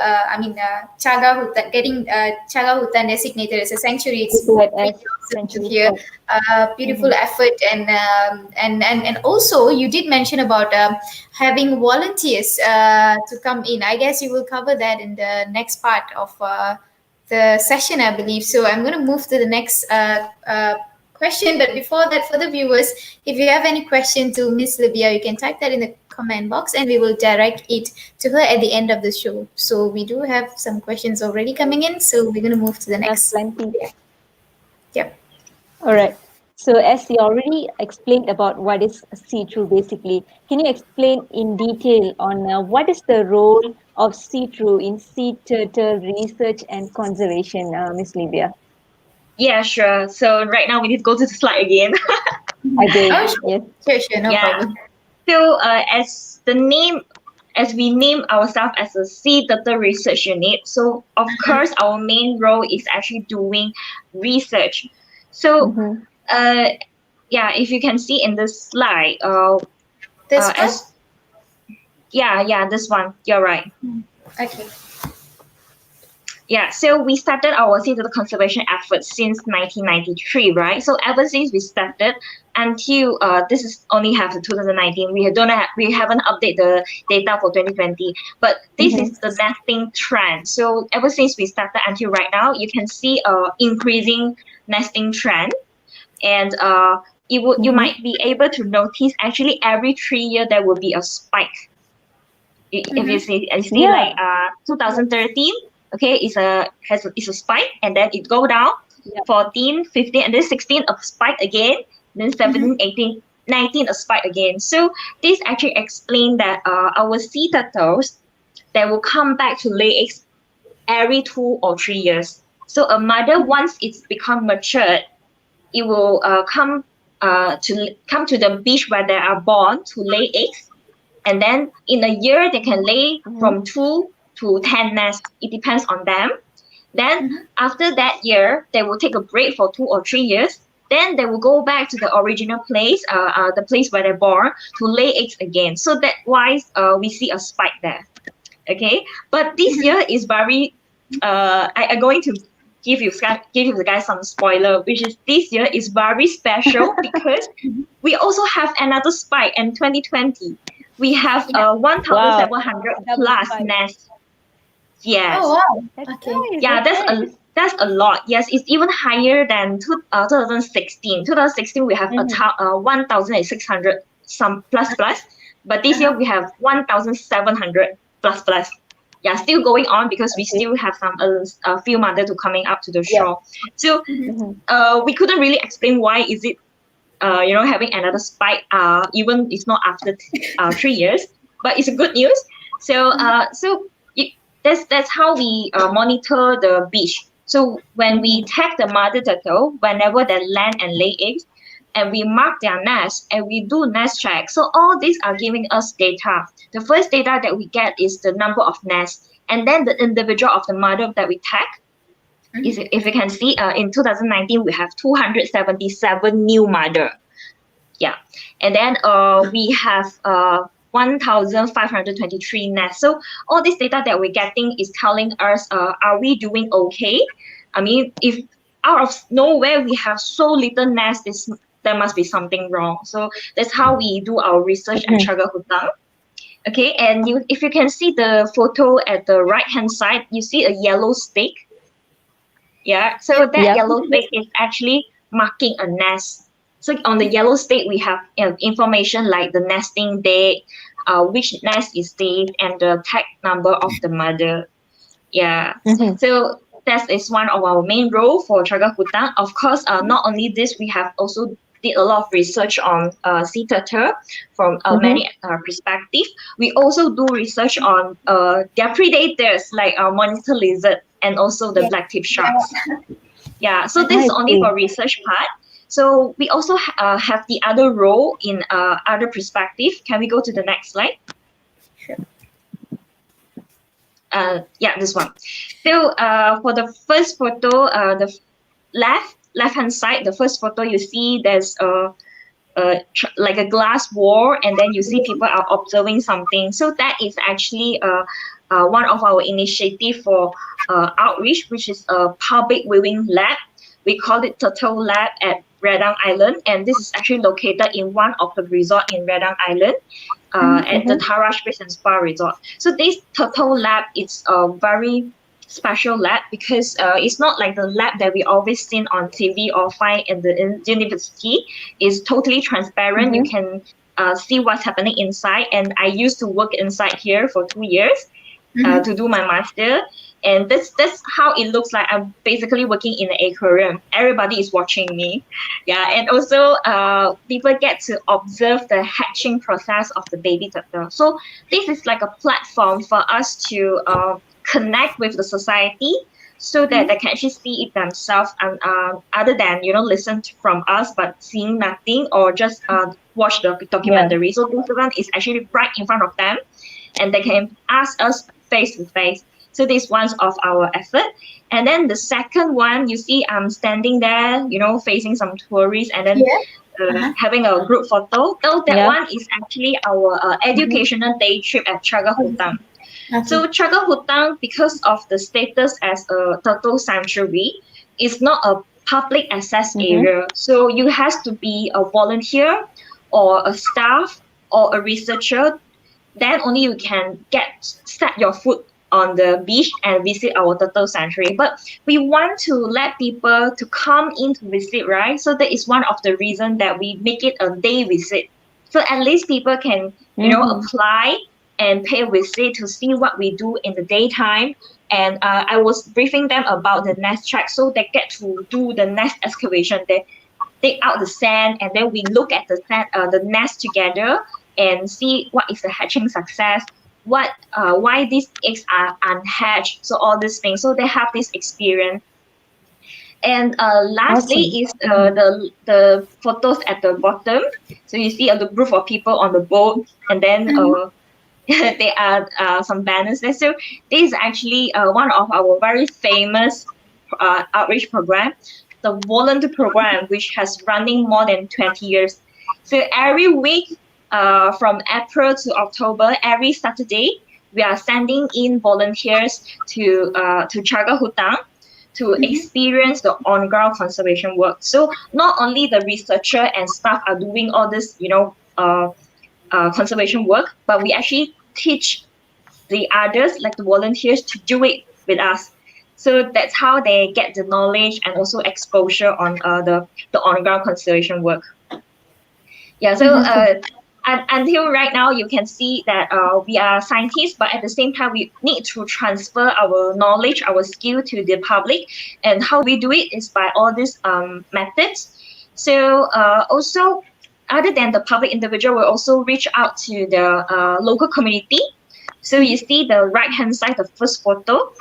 Chaga Hutan, getting Chaga Hutan designated as a sanctuary. It's awesome to hear. Beautiful effort, and also you did mention about having volunteers to come in. I guess you will cover that in the next part of the session, I believe. So I'm going to move to the next question. But before that, for the viewers, if you have any question to Miss Livia, you can type that in the comment box and we will direct it to her at the end of the show. So we do have some questions already coming in. So we're going to move to the next. Plenty. Yep. All right. So, as you already explained about what is SEATRU basically, can you explain in detail on what is the role of SEATRU in sea turtle research and conservation, Miss Livia? Yeah, sure. So right now we need to go to the slide again. Oh, Again, sure, yes. sure, no Yeah. problem. So as we name ourselves as a sea turtle research unit, so of course our main role is actually doing research. So Mm-hmm. uh, yeah, if you can see in this slide, This one? as yeah, this one, you're right. Okay. Yeah, so we started our sea turtle conservation efforts since 1993, right? So ever since we started until this is only have the 2019, we haven't updated the data for 2020, but this is Mm-hmm. the nesting trend. So ever since we started until right now, you can see increasing nesting trend, and you Mm-hmm. might be able to notice actually every 3 year there will be a spike. If you Mm-hmm. see, I see Yeah. like 2013, okay, is a spike, and then it go down. Yeah. 14, 15, and then 16 a spike again, then Mm-hmm. 17, 18, 19 a spike again. So this actually explain that our sea turtles, they will come back to lay eggs every 2 or 3 years. So a mother, once it's become matured, it will come to the beach where they are born to lay eggs, and then in a year they can lay Mm-hmm. from 2 to 10 nests. It depends on them. Then Mm-hmm. after that year, they will take a break for 2 or 3 years. Then they will go back to the original place, the place where they're born, to lay eggs again. So that why we see a spike there. Okay, but this Mm-hmm. year is very. I'm going to give you the guys some spoiler, which is this year is very special because we also have another spike in 2020. We have Yeah. 1,700 Wow. Double plus spike. nests. Oh, Yes. wow. That's Okay. nice. Yeah, That's nice. that's a lot. Yes, it's even higher than 2016. 2016 we have Mm-hmm. 1,600 some plus plus, but this year Uh-huh. we have 1,700 plus plus. Yeah, still going on because we Okay. still have a few mothers to coming up to the Yeah. shore. So Mm-hmm. Mm-hmm. we couldn't really explain why is it having another spike, even it's not after 3 years, but it's a good news. So, that's how we monitor the beach. So when we Mm-hmm. tag the mother turtle, whenever they land and lay eggs, and we mark their nest and we do nest check. So all these are giving us data. The first data that we get is the number of nests, and then the individual of the mother that we tag is, if you can see, in 2019 we have 277 new mother. Yeah, and then we have 1,523 nests. So all this data that we're getting is telling us, are we doing okay? I mean, if out of nowhere we have so little nests, there must be something wrong. So that's how we do our research at Mm-hmm. Chaga Hutang. Okay, and if you can see the photo at the right hand side, you see a yellow stick. Yeah, so that Yeah. yellow stick is actually marking a nest. So on the yellow stick, we have information like the nesting date, which nest is safe, and the tag number of the mother. Yeah, Mm-hmm. so that is one of our main role for Chaga Hutang. Of course, not only this, we have also did a lot of research on sea turtle from Mm-hmm. many perspectives. We also do research on their predators like monitor lizard and also the Yeah. black tip sharks. Yeah, so this is I only see. for research part. So we also have the other role in other perspective. Can we go to the next slide? Sure. Yeah, this one. So for the first photo, the left hand side, the first photo you see there's like a glass wall, and then you see people are observing something. So that is actually one of our initiative for outreach, which is a public viewing lab. We call it Turtle Lab at Redang Island, and this is actually located in one of the resort in Redang Island, at the Mm-hmm. Tarash Beach and Spa Resort. So this Turtle Lab is a very special lab because it's not like the lab that we always seen on TV or find in the university. It's totally transparent. You Mm-hmm. can see what's happening inside. And I used to work inside here for 2 years Mm-hmm. to do my master. And that's how it looks like. I'm basically working in an aquarium. Everybody is watching me. Yeah, and also people get to observe the hatching process of the baby turtle. So this is like a platform for us to connect with the society, so that they can actually see it themselves, and other than listen from us but seeing nothing, or just watch the Yeah. documentary. So this one is actually right in front of them, and they can ask us face to face. So this one's of our effort. And then the second one, you see I'm standing there, facing some tourists, and then having a group photo. So that Yeah. one is actually our educational day trip at Chagahutang. So Chagahutang, because of the status as a turtle sanctuary, is not a public access area. So you have to be a volunteer or a staff or a researcher. Then only you can set your foot on the beach and visit our turtle sanctuary. But we want to let people to come in to visit, right? So that is one of the reasons that we make it a day visit. So at least people can, apply and pay a visit to see what we do in the daytime. And I was briefing them about the nest track, so they get to do the nest excavation. They take out the sand, and then we look at the nest together and see what is the hatching success, why these eggs are unhatched, so all these things. So they have this experience. And lastly Awesome. is the photos at the bottom. So you see the group of people on the boat, and then there are some banners there. So this is actually one of our very famous outreach program, the volunteer program, which has running more than 20 years. So every week, from April to October, every Saturday, we are sending in volunteers to Chagahutang to experience the on-ground conservation work. So not only the researcher and staff are doing all this, conservation work, but we actually teach the others, like the volunteers, to do it with us. So that's how they get the knowledge and also exposure on the on-ground conservation work. Yeah, so until right now, you can see that we are scientists, but at the same time, we need to transfer our knowledge, our skill to the public. And how we do it is by all these methods. So also, other than the public individual, we also reach out to the local community. So you see the right-hand side, the first photo,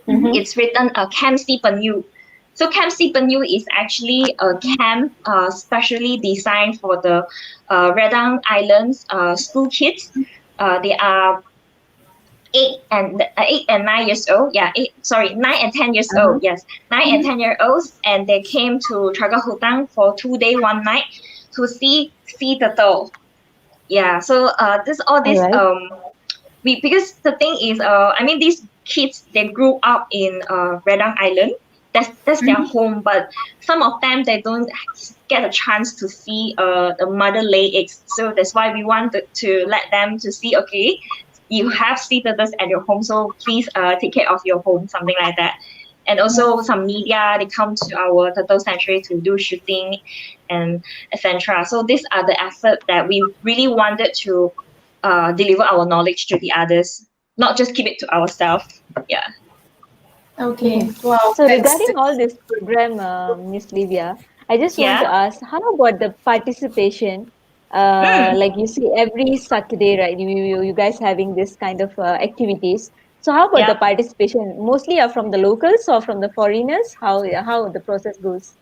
it's written Camp Sipanyu. So Camp Sipanyu is actually a camp specially designed for the Redang Islands school kids. They are 8 and 9 years old. 9 and 10 years old. Yes, 9 and 10 year olds, and they came to Chagahutang for 2 days, 1 night to see sea turtle. Yeah. So this all this Alright. because the thing is these kids, they grew up in Redang Island. That's their home, but some of them, they don't get a chance to see the mother lay eggs. So that's why we wanted to let them to see, okay, you have sea turtles at your home, so please take care of your home, something like that. And also some media, they come to our turtle sanctuary to do shooting and etc. So these are the efforts that we really wanted to deliver our knowledge to the others, not just keep it to ourselves. Yeah. Okay. Wow. So That's regarding all this program, Miss Livia, I just want to Yeah. ask, how about the participation? Like you see every Saturday, right? You guys having this kind of activities. So how about the Yeah. participation? Mostly are from the locals or from the foreigners? How the process goes?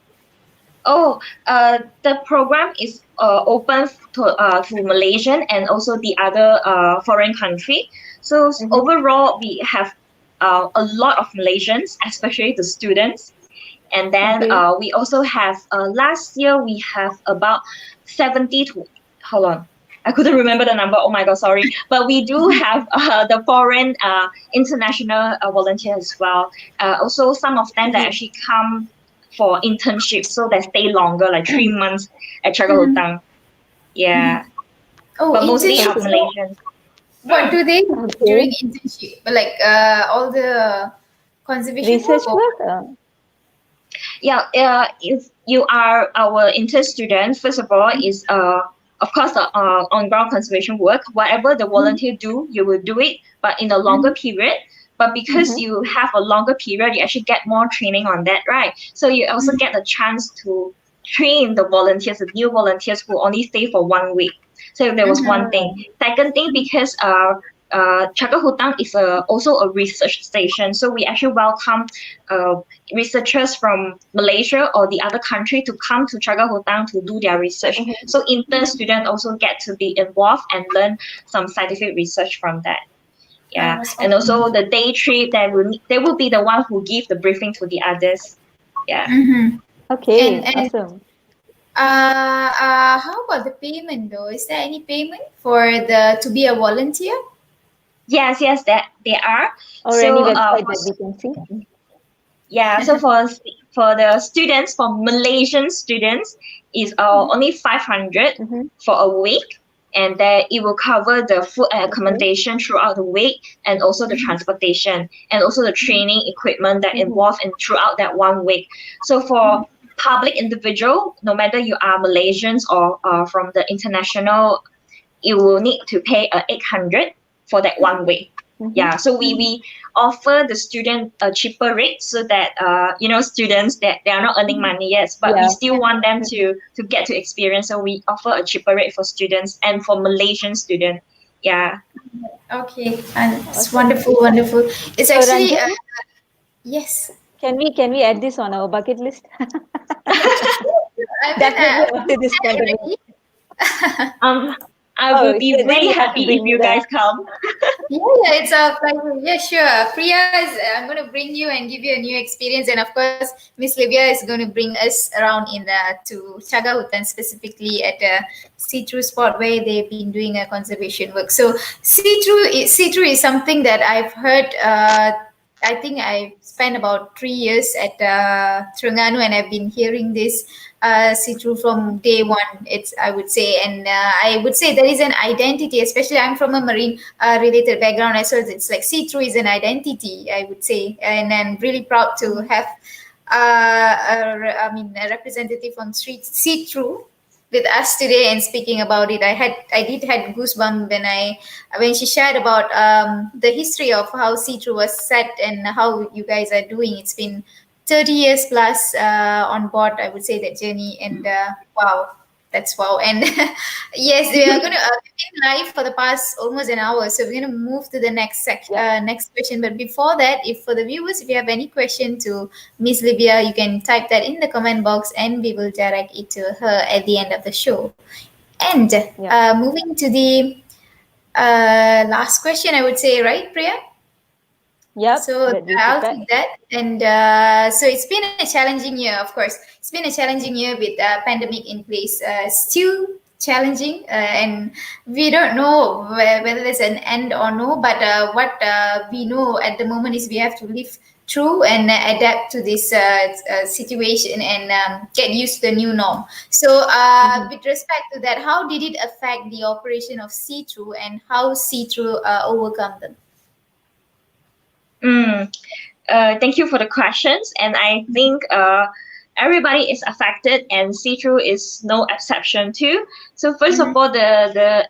Oh, the program is open to Malaysian and also the other foreign country. So overall, we have a lot of Malaysians, especially the students. And then Okay. we also have last year we have about 70 to, hold on, I couldn't remember the number. Oh my god, sorry. But we do have the foreign international volunteers as well. Also, some of them that actually come for internship, so they stay longer, like 3 months at Chagahutang. Yeah, Oh, but mostly are internship. Malaysians. What do they do Okay. during internship? Like all the conservation Research work? work? Yeah, if you are our intern student, first of all, is of course the on ground conservation work. Whatever the volunteer do, you will do it, but in a longer period. but because you have a longer period, you actually get more training on that, right? So you also get the chance to train the volunteers, the new volunteers who only stay for 1 week. So there was one thing. Second thing, because Chaga Hutang is also a research station, so we actually welcome researchers from Malaysia or the other country to come to Chaga Hutang to do their research. So intern students also get to be involved and learn some scientific research from that. Yeah, and also the day trip, they will be the one who give the briefing to the others. Yeah. Okay, And awesome. how about the payment though? Is there any payment for to be a volunteer? Yes, that they are. Or So, any website that we can see? yeah, so for the students, for Malaysian students, is only 500 for a week, and that it will cover the food and accommodation throughout the week, and also the transportation, and also the training equipment that involved in throughout that 1 week. So for public individual, no matter you are Malaysians or from the international, you will need to pay 800 for that 1 week. Yeah, so we offer the student a cheaper rate so that students that they are not earning money yet, but we still want them to get to experience. So we offer a cheaper rate for students and for Malaysian students. Yeah. Okay, and it's wonderful. It's So actually Ranjani, yes. can we add this on our bucket list? I Definitely after this pandemic. I will be then really you have to happy bring if me you there. guys come. Yeah, it's a pleasure. Yeah, sure. Priya I'm going to bring you and give you a new experience, and of course, Miss Livia is going to bring us around to Chaga Hutan, specifically at a SEATRU spot where they've been doing a conservation work. So SEATRU is something that I've heard. I think I spent about 3 years at Terengganu, and I've been hearing this SEATRU from day one. I would say, and I would say there is an identity. Especially, I'm from a marine related background, so it's like SEATRU is an identity, I would say, and I'm really proud to have a representative from SEATRU with us today and speaking about it. I did had goosebumps when she shared about the history of how SEATRU was set and how you guys are doing. It's been 30 years plus on board, I would say, that journey, and wow, that's wow. And yes, we are going to be live for the past almost an hour, so we're going to move to the next next question. But before that, for the viewers, if you have any question to Miss Livia, you can type that in the comment box and we will direct it to her at the end of the show. And moving to the last question, I would say, right, Priya? Yep. So I'll take that. And so it's been a challenging year, of course. It's been a challenging year with pandemic in place. Still challenging, and we don't know whether there's an end or no. But what we know at the moment is we have to live through and adapt to this situation and get used to the new norm. So with respect to that, how did it affect the operation of SEATRU, and how SEATRU overcome them? Thank you for the questions, and I think everybody is affected, and SEATRU is no exception too. So first of all, the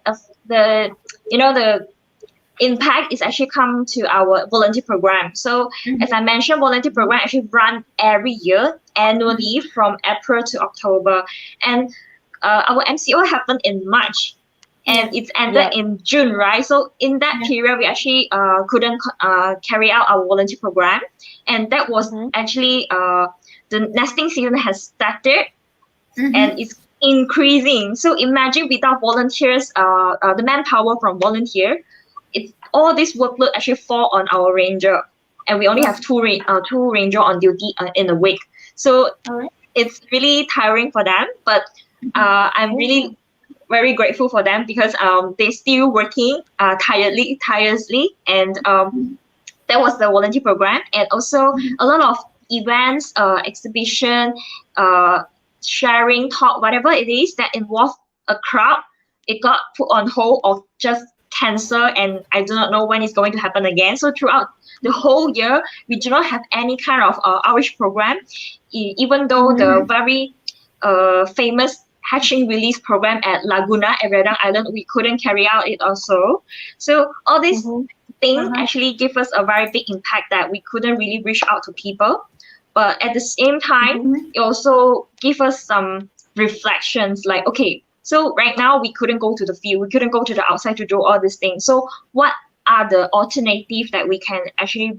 impact is actually come to our volunteer program. So as I mentioned, volunteer program actually run every year annually from April to October, and our MCO happened in March. And it's ended in June, right? So in that period, we actually couldn't carry out our volunteer program, and that was actually the nesting season has started, and it's increasing. So imagine without volunteers, the manpower from volunteer, all this workload actually fall on our ranger, and we only have two ranger on duty in a week. So it's really tiring for them, but I'm really very grateful for them because they're still working tirelessly, and that was the volunteer program. And also a lot of events, exhibition, sharing, talk, whatever it is that involve a crowd, it got put on hold or just cancelled, and I do not know when it's going to happen again. So throughout the whole year, we do not have any kind of outreach program, even though the very famous hatching release program at Laguna at Redang Island. We couldn't carry out it also. So all these things actually give us a very big impact that we couldn't really reach out to people. But at the same time, it also give us some reflections like, okay, so right now we couldn't go to the field, we couldn't go to the outside to do all these things. So what are the alternatives that we can actually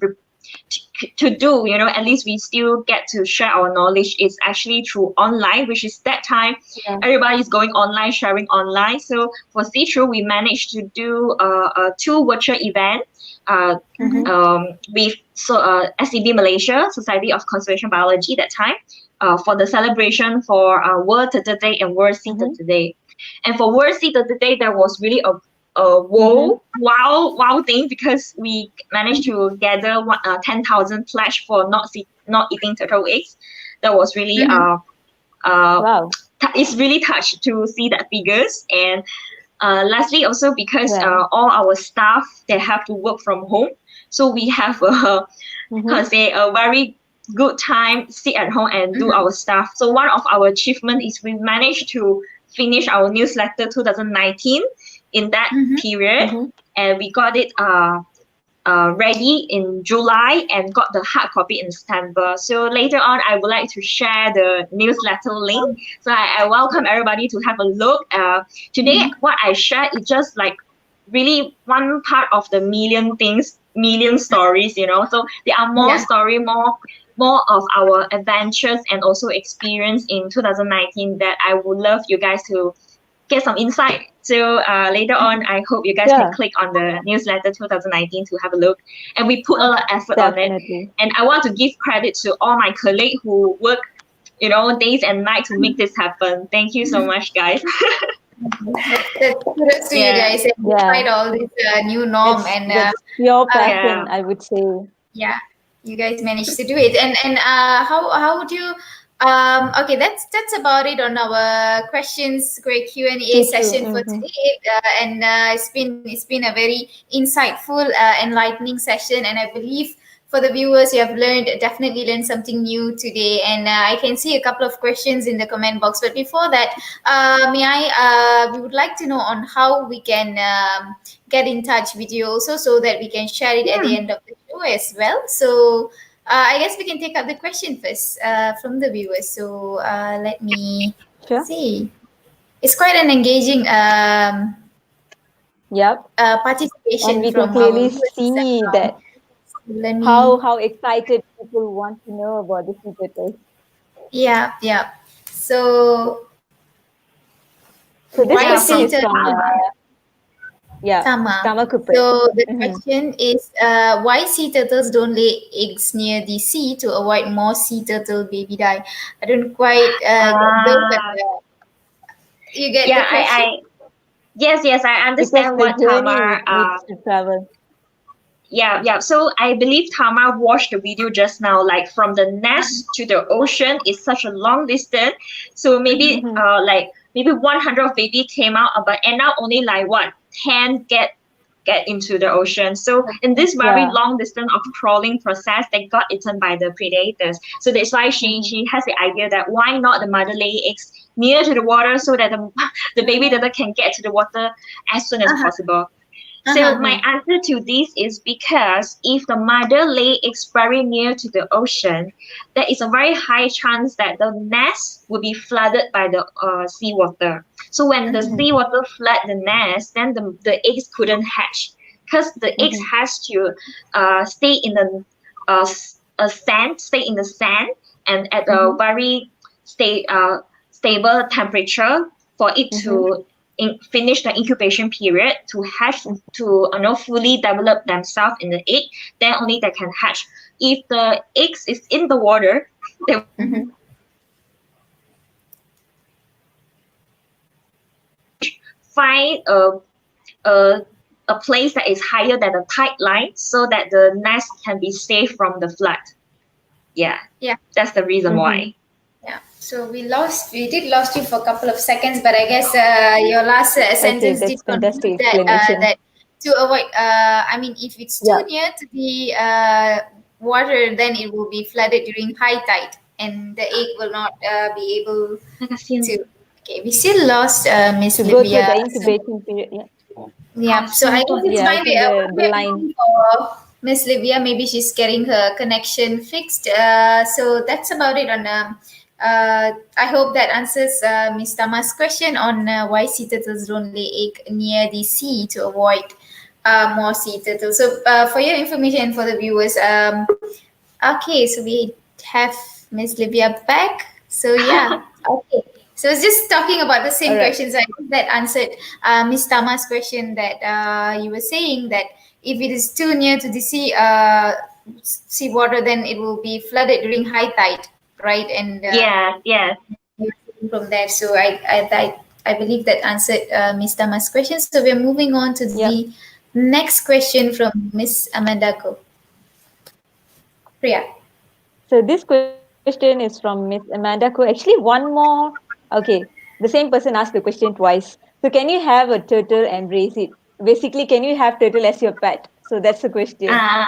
to do, at least we still get to share our knowledge is actually through online, which is that time everybody is going online, sharing online. So for SEATRU, we managed to do 2 virtual events with SEB Malaysia, Society of Conservation Biology that time, for the celebration for World Turtle Day and World Sea Turtle Day. And for World Sea Turtle Day, there was really a wow thing because we managed to gather 10,000 pledge for not eating turtle eggs. That was really wow. It's really touched to see that figures. And lastly, also because all our staff, they have to work from home, so we have a very good time sit at home and do our stuff. So one of our achievements is we managed to finish our newsletter 2019 in that period, and we got it ready in July and got the hard copy in September. So later on, I would like to share the newsletter link. So I welcome everybody to have a look. Today, what I share is just like really one part of the million stories, So there are more story, more of our adventures and also experience in 2019 that I would love you guys to get some insight. So later on, I hope you guys can click on the newsletter 2019 to have a look. And we put a lot of effort on it. And I want to give credit to all my colleagues who work, days and nights to make this happen. Thank you so much, guys. That's kudos to you guys. And despite all this new norm it's your passion, I would say. Yeah, you guys managed to do it. And how would you? Okay, that's about it on our questions, great Q&A session for today. And it's been a very insightful, enlightening session. And I believe for the viewers, you have definitely learned something new today. And I can see a couple of questions in the comment box. But before that, we would like to know on how we can get in touch with you also, so that we can share it at the end of the show as well. So I guess we can take up the question first from the viewers. So let me see. It's quite an engaging participation. And we from can clearly our see that how excited people want to know about the sea turtles. Yeah. So this question is from Tama Kuprit. So the question is, why sea turtles don't lay eggs near the sea to avoid more sea turtle baby die? I don't quite know, but you get the question? Yes, I understand what Tamar needs to travel. Yeah. So I believe Tamar watched the video just now, like from the nest to the ocean is such a long distance. So maybe maybe 100 of baby came out, but end up only like 10 get into the ocean. So in this very long distance of crawling process, they got eaten by the predators. So that's why she has the idea that why not the mother lay eggs near to the water so that the baby turtle can get to the water as soon as possible. So my answer to this is because if the mother lay eggs very near to the ocean, there is a very high chance that the nest will be flooded by the seawater. So when the seawater flood the nest, then the eggs couldn't hatch because the eggs has to stay in the sand and at a very stable temperature for it to finish the incubation period to hatch to fully develop themselves in the egg. Then only they can hatch. If the eggs is in the water, they find a place that is higher than the tide line so that the nest can be safe from the flood. Yeah. That's the reason why. Yeah. So we did lost you for a couple of seconds, but I guess your last sentence did fantastic that to avoid. I mean, if it's too near to the water, then it will be flooded during high tide, and the egg will not be able to Okay, we still lost Miss to go through Livia. the So, incubation period. Yeah. yeah, so I think it's Yeah, I fine. think the We're line. waiting for Miss Livia. Maybe she's getting her connection fixed. So that's about it on. I hope that answers Miss Tama's question on why sea turtles don't lay egg near the sea to avoid more sea turtles. So for your information for the viewers, okay, so we have Miss Livia back. So yeah, okay. So it's just talking about the All same right. questions. I think that answered Miss Tama's question that you were saying that if it is too near to the sea water, then it will be flooded during high tide, right? And Yes. from there, so I believe that answered Miss Tama's question. So we're moving on to Yep. the next question from Miss Amanda Ko. Priya. So this question is from Miss Amanda Ko. Actually, one more. Okay, the same person asked the question twice. So can you have a turtle and raise it? Basically, can you have turtle as your pet? So that's the question. Uh,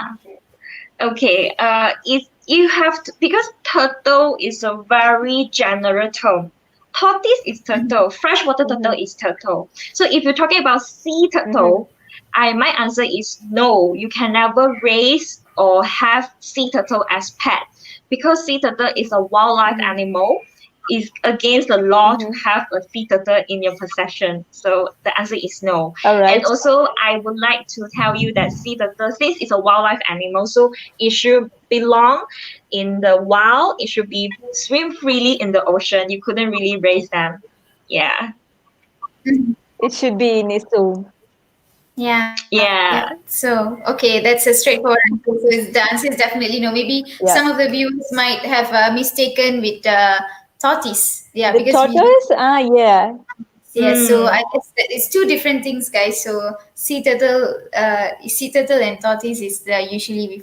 okay. If you have to, because turtle is a very general term. Tortoise is turtle. Freshwater turtle Mm-hmm. is turtle. So if you're talking about sea Mm-hmm. turtle, my answer is no. You can never raise or have sea turtle as pet because sea turtle is a wildlife Mm-hmm. animal. It's against the law to Mm-hmm. have a sea turtle in your possession. So the answer is no. All And right. also, I would like to tell you that sea turtle, since it's a wildlife animal, so it should belong in the wild. It should be swim freely in the ocean. You couldn't really raise them. Yeah. It should be in its zoo. Yeah. Yeah. So, okay, that's a straightforward answer. So the answer is definitely no. Maybe some Yeah. of the viewers might have mistaken with tortoise. Yeah, The because we do. tortoise. Ah, yeah. Yeah, so Mm. I guess that it's two different things, guys. So sea turtle and tortoise is usually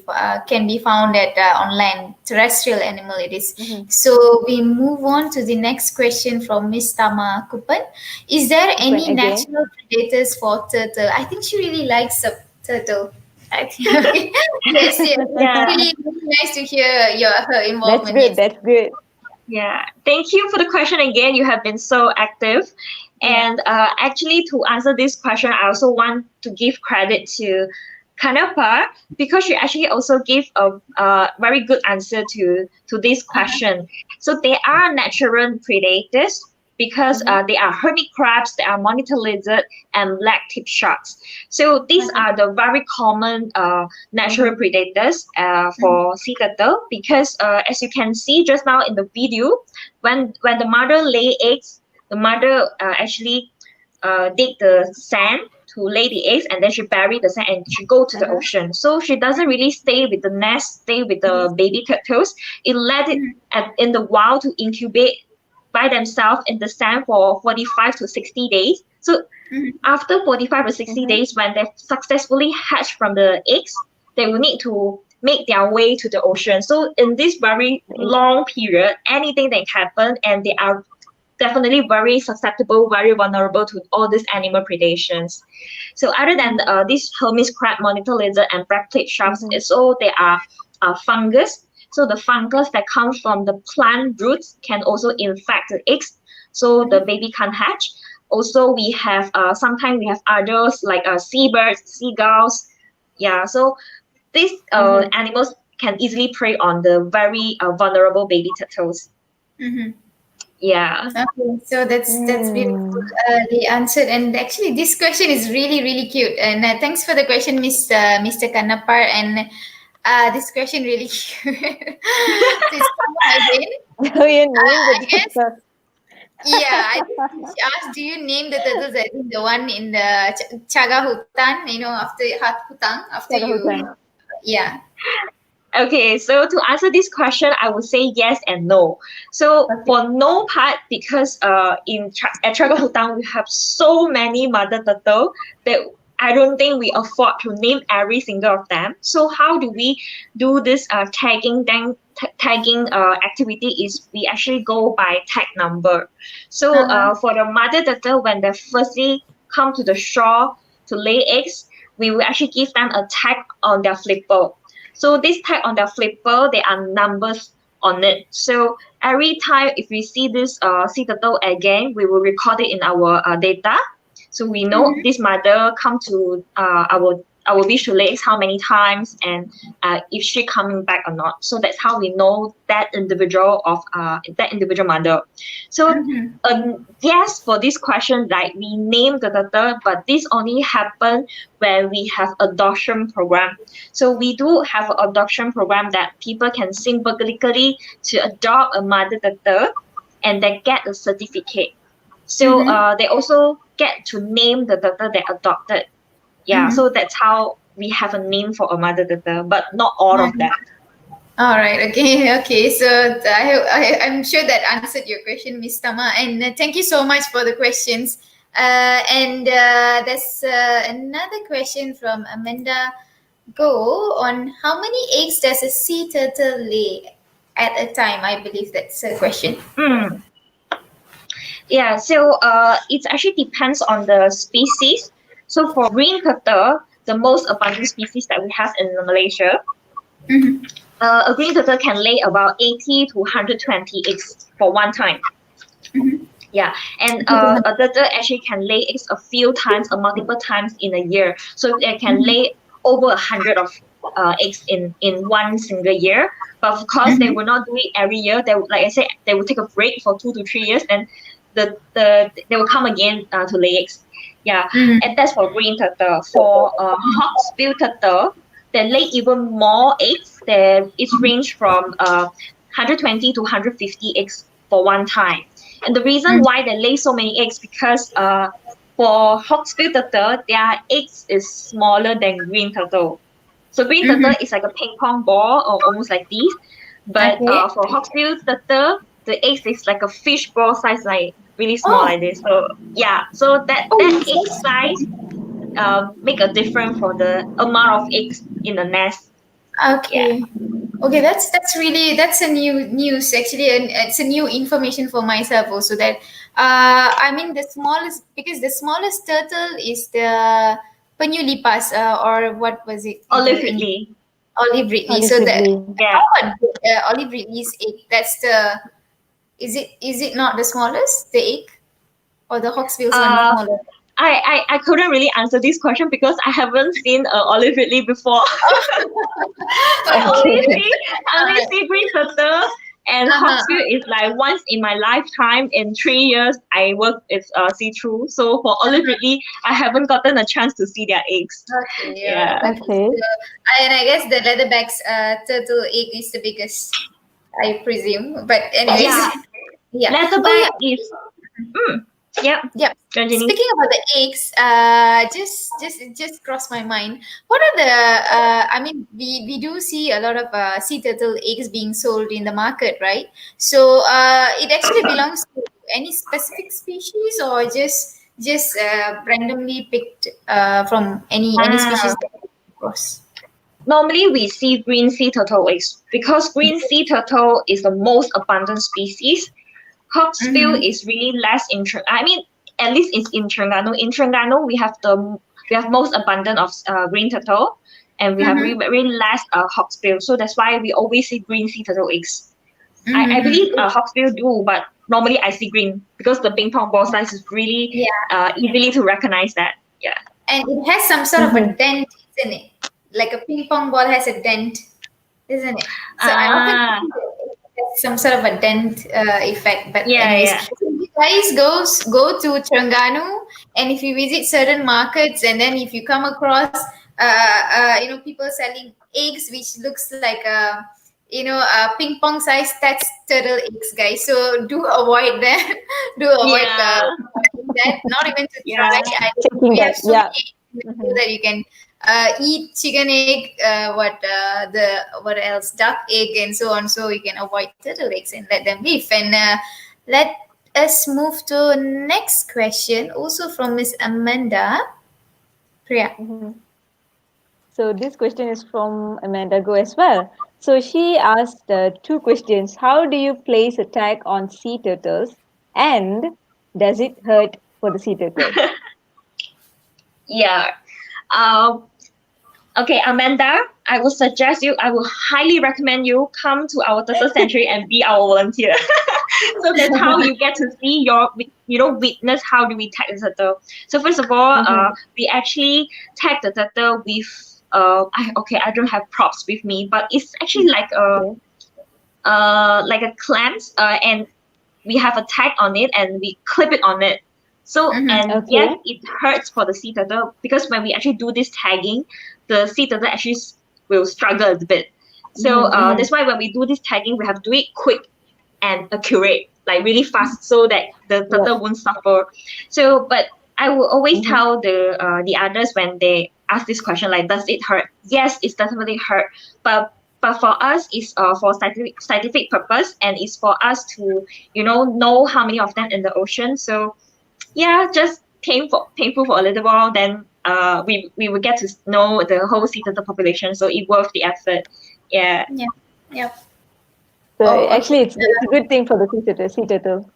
can be found at online terrestrial animal. It is. Mm-hmm. So we move on to the next question from Miss Tama Kupan. Is there Open any again. natural predators for turtle? I think she really likes a turtle. I think, okay. Yes, yes. It's Yeah. really, really nice to hear her That's involvement. good. Yes. That's good. Yeah, thank you for the question again. You have been so active. Yeah. And actually, to answer this question, I also want to give credit to Kanapa because she actually also gave a very good answer to this Uh-huh. question. So they are natural predators because Mm-hmm. they are hermit crabs, they are monitor lizard, and black tip sharks. So these Uh-huh. are the very common natural Mm-hmm. predators for sea turtle because as you can see just now in the video, when the mother lay eggs, the mother actually dig the sand to lay the eggs and then she bury the sand and she go to the Uh-huh. ocean. So she doesn't really stay with the nest, stay with the baby turtles. It let it in the wild to incubate by themselves in the sand for 45 to 60 days. So Mhm. after 45 or 60 Mm-hmm. days, when they've successfully hatched from the eggs, they will need to make their way to the ocean. So in this very long period, anything that can happen, and they are definitely very susceptible, very vulnerable to all these animal predations. So other than these Hermes crab, monitor lizard, and black-plate sharks, Mm-hmm. so they are fungus. So the fungus that comes from the plant roots can also infect the eggs, so the baby can't hatch. Also, we have sometimes we have others like seabirds, seagulls. Yeah, so these Mm-hmm. animals can easily prey on the very vulnerable baby turtles. Mhm. Yeah. Okay, so that's beautiful. Mm. The answer, and actually, this question is really really cute. And thanks for the question, Mr. Kanapar. And this question really cute. So it's Kama again. Oh, you named I the guess. turtle. Yeah, I think she asked, "Do you name the turtles?" I think the one in the Chaga Hutan, after Hat Hutang, after you, Hutan. yeah. Okay, so to answer this question, I would say yes and no. So Okay. for no part, because at Tragahutang we have so many mother turtle that I don't think we afford to name every single of them. So how do we do this tagging activity? Is we actually go by tag number. So Uh-huh. for the mother turtle, when they firstly come to the shore to lay eggs, we will actually give them a tag on their flipper. So this tag on their flipper, there are numbers on it. So every time if we see this sea turtle again, we will record it in our data. So we know this mother come to our beach to lay eggs how many times, and if she coming back or not. So that's how we know that individual mother. So yes, for this question, like we name the turtle, but this only happen when we have adoption program. So we do have an adoption program that people can symbolically to adopt a mother turtle, and they get a certificate. So they also get to name the turtle they adopted. Yeah, so that's how we have a name for a mother turtle, but not all of that. All right. Okay. Okay. So I'm sure that answered your question, Miss Tama, and thank you so much for the questions. And there's another question from Amanda. Go on. How many eggs does a sea turtle lay at a time? I believe that's a question. Yeah, so it actually depends on the species. So for green turtle, the most abundant species that we have in Malaysia, a green turtle can lay about 80 to 120 eggs for one time. Yeah, and a turtle actually can lay eggs a few times or multiple times in a year. So they can lay over 100 of eggs in one single year. But of course, they will not do it every year. They, like I said, they will take a break for 2 to 3 years, and they will come again to lay eggs. Yeah, and that's for green turtle. For hawksbill turtle, they lay even more eggs. It's range from 120 to 150 eggs for one time. And the reason why they lay so many eggs because for hawksbill turtle, their eggs is smaller than green turtle. So green turtle is like a ping pong ball or almost like this. But for hawksbill turtle, the eggs is like a fish ball size, like really small like this. So yeah, so that egg size make a difference for the amount of eggs in the nest. Okay. Yeah. Okay, that's a new news actually, and it's a new information for myself also. That I mean the smallest, because the smallest turtle is the penyu lipas, or what was it? Olive ridley. Olive ridley. So that how about olive ridley's egg? That's the is it not the smallest, the egg, or the hawksbill's one smaller? I couldn't really answer this question because I haven't seen olive ridley before. I only see green turtle, and hawksbill is like once in my lifetime. In 3 years, I work with SEATRU. So for olive ridley, I haven't gotten a chance to see their eggs. Okay, yeah. Okay. And I guess the leatherback's turtle egg is the biggest, I presume. But anyways, yeah. Leatherback is. Yep. Speaking about the eggs, just crossed my mind. What are the? I mean, we do see a lot of sea turtle eggs being sold in the market, right? So it actually belongs to any specific species, or just randomly picked from any species that you come across? Normally, we see green sea turtle eggs because green sea turtle is the most abundant species. Hawksbill is really less I mean, at least it's in Terengganu. In Terengganu, we have most abundant of green turtle, and we have very less hawksbill. So that's why we always see green sea turtle eggs. I believe hawksbill do, but normally I see green because the ping pong ball size is really easily to recognize that. Yeah. And it has some sort of a dent, isn't it? Like a ping pong ball has a dent, isn't it? So I often some sort of a dent effect. But anyways, so you guys go to Terengganu, and if you visit certain markets, and then if you come across people selling eggs which looks like a ping pong size, that's turtle eggs, guys. So do avoid that. Do avoid that. Not even to try. We have so many eggs that you can eat chicken egg, what else, duck egg, and so on. So you can avoid turtle eggs and let them live. And let us move to next question, also from Miss Amanda. Priya. So this question is from Amanda Go as well. So she asked 2 questions. How do you place a tag on sea turtles, and does it hurt for the sea turtle? Okay, Amanda, I would suggest you, I would highly recommend you come to our turtle sanctuary and be our volunteer. So that's how you get to see witness how do we tag the turtle. So first of all, we actually tag the turtle with I don't have props with me, but it's actually like a clamp, and we have a tag on it and we clip it on it. So and yes, it hurts for the sea turtle because when we actually do this tagging, the sea turtle actually will struggle a bit. So that's why when we do this tagging, we have to do it quick and accurate, like really fast, so that the turtle won't suffer. So, but I will always tell the others when they ask this question, like, does it hurt? Yes, it's definitely hurt, but for us, it's for scientific purpose, and it's for us to know how many of them in the ocean. So yeah, just painful for a little while, then we will get to know the whole sea turtle population, so it worth the effort. Yeah. So actually it's a good thing for the sea turtle.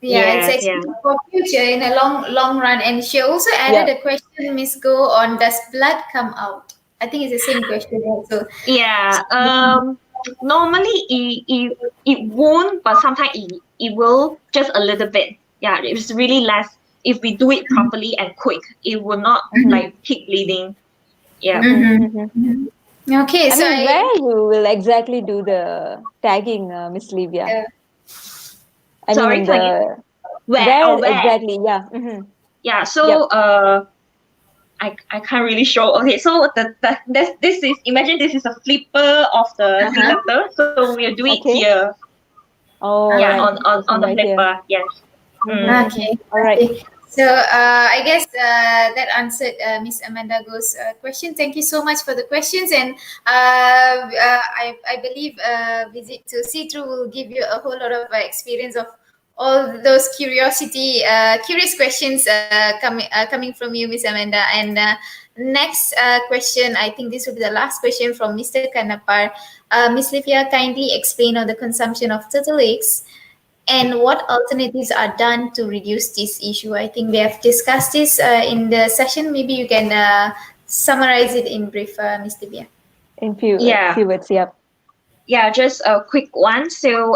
It's actually for future in a long run. And she also added a question, Miss Go, on does blood come out? I think it's the same question also. Normally it won't, but sometimes it will, just a little bit. Yeah, it's really less. If we do it properly and quick, it will not like keep bleeding. Yeah. Okay, so where you will exactly do the tagging, Miss Livia? Sorry, where exactly? Yeah. So I can't really show. Okay, so this is, imagine this is a flipper of the sea turtle. So we'll do it here. Oh, on the flipper. Yes. Okay. All right. So I guess that answered Miss Amanda Go's question. Thank you so much for the questions, and I believe visit to SEATRU will give you a whole lot of experience of all those curious questions coming from you, Miss Amanda. And next question, I think this will be the last question from Mr. Kanapar. Miss Livia, kindly explain on the consumption of turtle eggs and what alternatives are done to reduce this issue. I think we have discussed this in the session. Maybe you can summarize it in brief, Ms. Livia. In few words, Yeah, just a quick one. So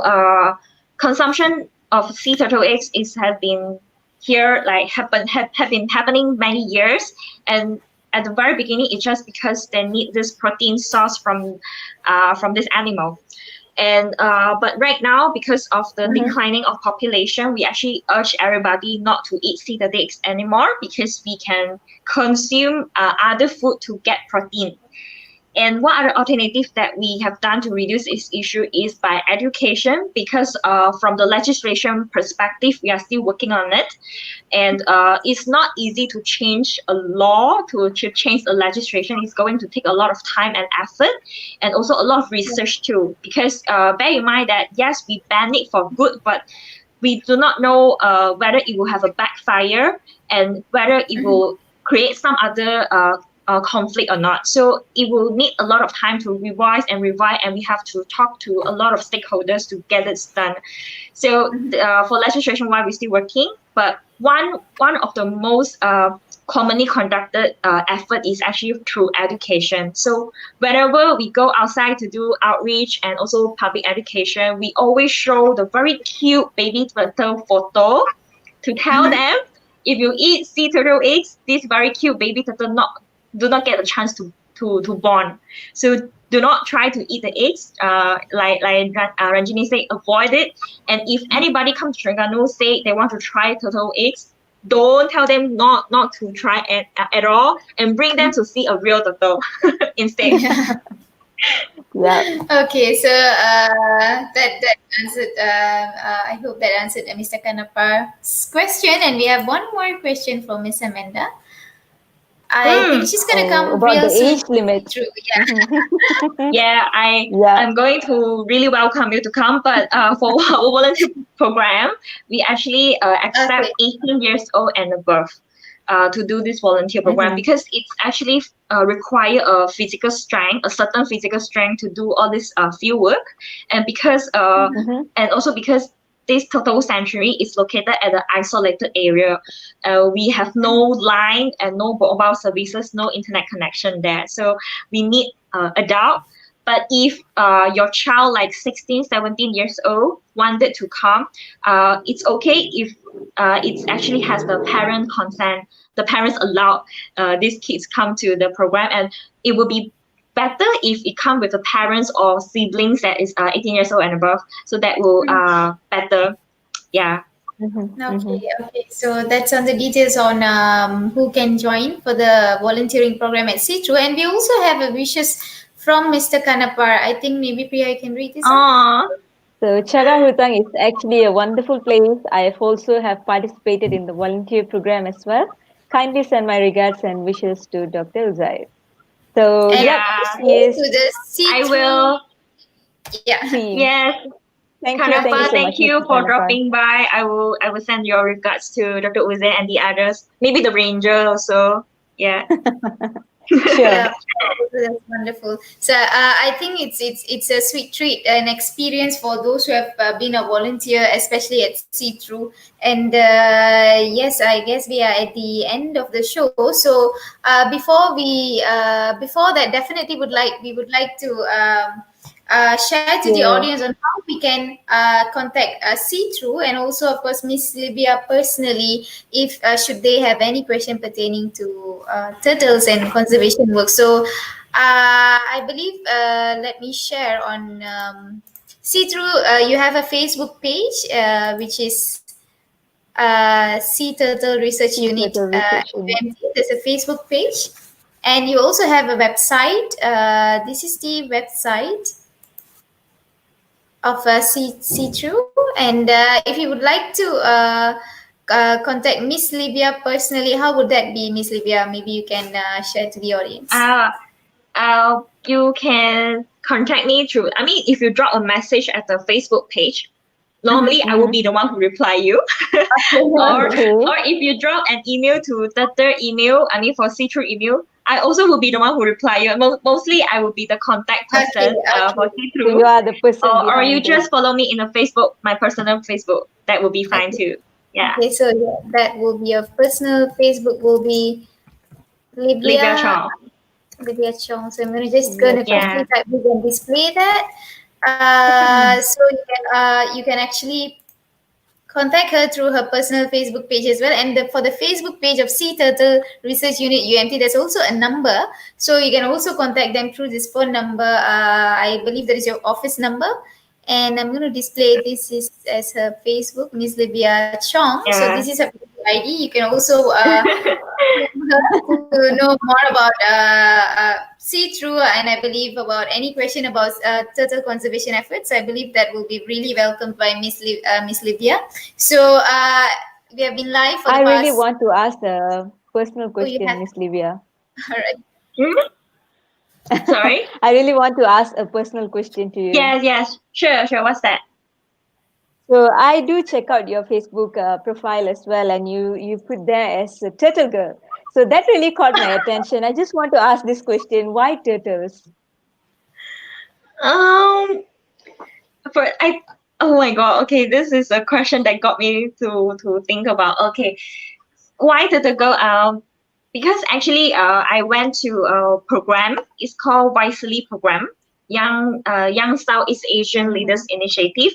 consumption of sea turtle eggs have been here, like have been happening many years, and at the very beginning, it's just because they need this protein source from this animal. And but right now, because of the declining of population, we actually urge everybody not to eat sea turtle eggs anymore, because we can consume other food to get protein. And what other alternatives that we have done to reduce this issue is by education, because from the legislation perspective, we are still working on it. And it's not easy to change a law, to change the legislation. It's going to take a lot of time and effort, and also a lot of research too. Because bear in mind that, yes, we ban it for good, but we do not know whether it will have a backfire and whether it will create some other conflict or not. So it will need a lot of time to revise, and we have to talk to a lot of stakeholders to get it done. So for legislation wise, we're still working, but one of the most commonly conducted effort is actually through education. So whenever we go outside to do outreach and also public education, we always show the very cute baby turtle photo to tell them, if you eat sea turtle eggs, this very cute baby turtle do not get a chance to born. So do not try to eat the eggs. Like Ranjini said, avoid it. And if anybody comes to Terengganu say they want to try turtle eggs, don't tell them not to try at all, and bring them to see a real turtle instead. Okay, so that answered. I hope that answered Mr. Kanapar's question, and we have one more question from Miss Amanda. I think she's gonna come about real the soon. age limit. True, I'm going to really welcome you to come, but for our volunteer program, we actually accept 18 years old and above to do this volunteer program, because it's actually require a certain physical strength to do all this field work, and because and also because this turtle sanctuary is located at an isolated area. We have no line and no mobile services, no internet connection there. So we need adult. But if your child like 16, 17 years old wanted to come, it's okay if it actually has the parent consent. The parents allow these kids come to the program, and it would be better if it come with the parents or siblings that is 18 years old and above. So that will better. Yeah. Okay. So that's on the details on who can join for the volunteering program at SEATRU. And we also have a wishes from Mr. Kanapar. I think maybe Priya, I can read this out. Aww. So Chaga Hutang is actually a wonderful place. I have also have participated in the volunteer program as well. Kindly send my regards and wishes to Dr. Uzair. So And yep, also yes, to the I SEATRU. will. Yeah. team. Yes. Thank Kanapa, you so thank much, you Mr. for Kanapar. dropping by. I will send your regards to Dr. Uze and the others. Maybe the ranger also. Yeah. Sure. Yeah, that's wonderful. So I think it's a sweet treat, an experience for those who have been a volunteer, especially at SEATRU. And yes, I guess we are at the end of the show. So before that, definitely we would like to share to the Yeah. audience on how we can contact SEATRU, and also of course Miss Libya personally, if should they have any question pertaining to turtles and conservation work. So I believe let me share on SEATRU. You have a Facebook page which is Sea Turtle Research Sea Unit. Turtle Research Unit. There's a Facebook page, and you also have a website. This is the website of SEATRU. And if you would like to contact Miss Libya personally, how would that be, Miss Libya? Maybe you can share to the audience. You can contact me through. I mean, if you drop a message at the Facebook page, normally I will be the one who reply you. or if you drop an email to the email, I mean for SEATRU email, I also will be the one who reply you. Mostly I will be the contact person for SEATRU. So you are the person or you behind just follow me in the Facebook, my personal Facebook. That will be fine too. Yeah. Okay, so that will be your personal Facebook will be Libya Chong. Libya Chong. So I'm gonna Yeah. quickly type this and display that. So you can actually contact her through her personal Facebook page as well. And for the Facebook page of Sea Turtle Research Unit UMT, there's also a number. So you can also contact them through this phone number. I believe that is your office number. And I'm going to display this as her Facebook, Miss Libya Chong. Yeah. So this is her ID. You can also to know more about SEATRU, and I believe about any question about turtle conservation efforts. I believe that will be really welcomed by Miss Libya. So we have been live for the I past. really want to ask a personal question, have- Miss Libya. All right. Sorry? I really want to ask a personal question to you. Yes. Sure. What's that? So I do check out your Facebook profile as well, and you put there as a turtle girl. So that really caught my attention. I just want to ask this question: why turtles? Oh my god. Okay, this is a question that got me to think about. Okay, why turtle girl? Because actually, I went to a program. It's called Wisely Program, Young Southeast Asian Leaders Initiative.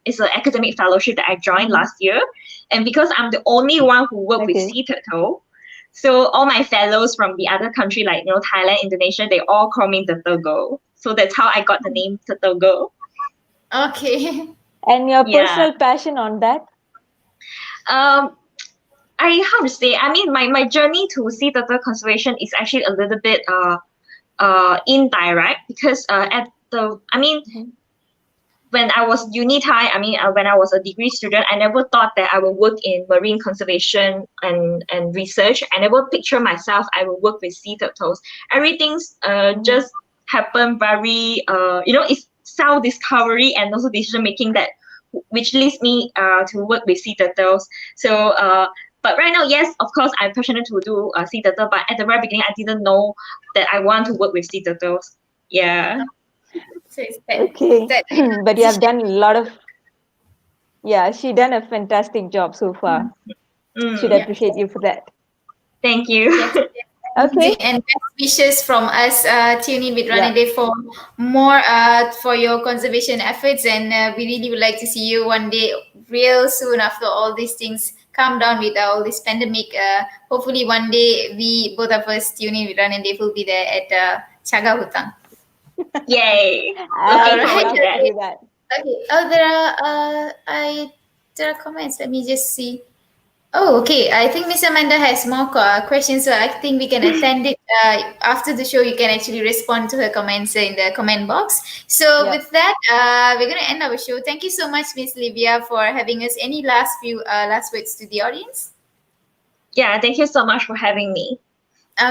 It's an academic fellowship that I joined last year, and because I'm the only one who worked with sea turtle, so all my fellows from the other country, like Thailand, Indonesia, they all call me Turtle Girl. So that's how I got the name Turtle Girl. Okay. And your personal passion on that? How to say? I mean, my journey to sea turtle conservation is actually a little bit indirect, because when I was uni Thai, when I was a degree student, I never thought that I would work in marine conservation and research. I never picture myself I will work with sea turtles. Everything's just happened very it's self-discovery and also decision making which leads me to work with sea turtles. So but right now, yes, of course, I'm passionate to do sea turtle. But at the very beginning, I didn't know that I want to work with sea turtles. Yeah. So Okay, but you have done a lot of Yeah, she done a fantastic job so far. Should Mm, Yeah. appreciate you for that. thank you. Yes. Okay. Amazing. And best wishes from us, tune in with Yeah. Ranade for more for your conservation efforts. And we really would like to see you one day real soon after all these things calm down with all this pandemic. Hopefully one day we both of us tune in with Ranade will be there at Chaga Hutang. Yay. I Looking would forward love to to that. do that. Okay. Oh, there are comments. Let me just see. Oh, okay. I think Miss Amanda has more questions, so I think we can attend it after the show. You can actually respond to her comments in the comment box. So Yep. with that, we're gonna end our show. Thank you so much, Miss Livia, for having us. Any last words to the audience? Yeah, thank you so much for having me.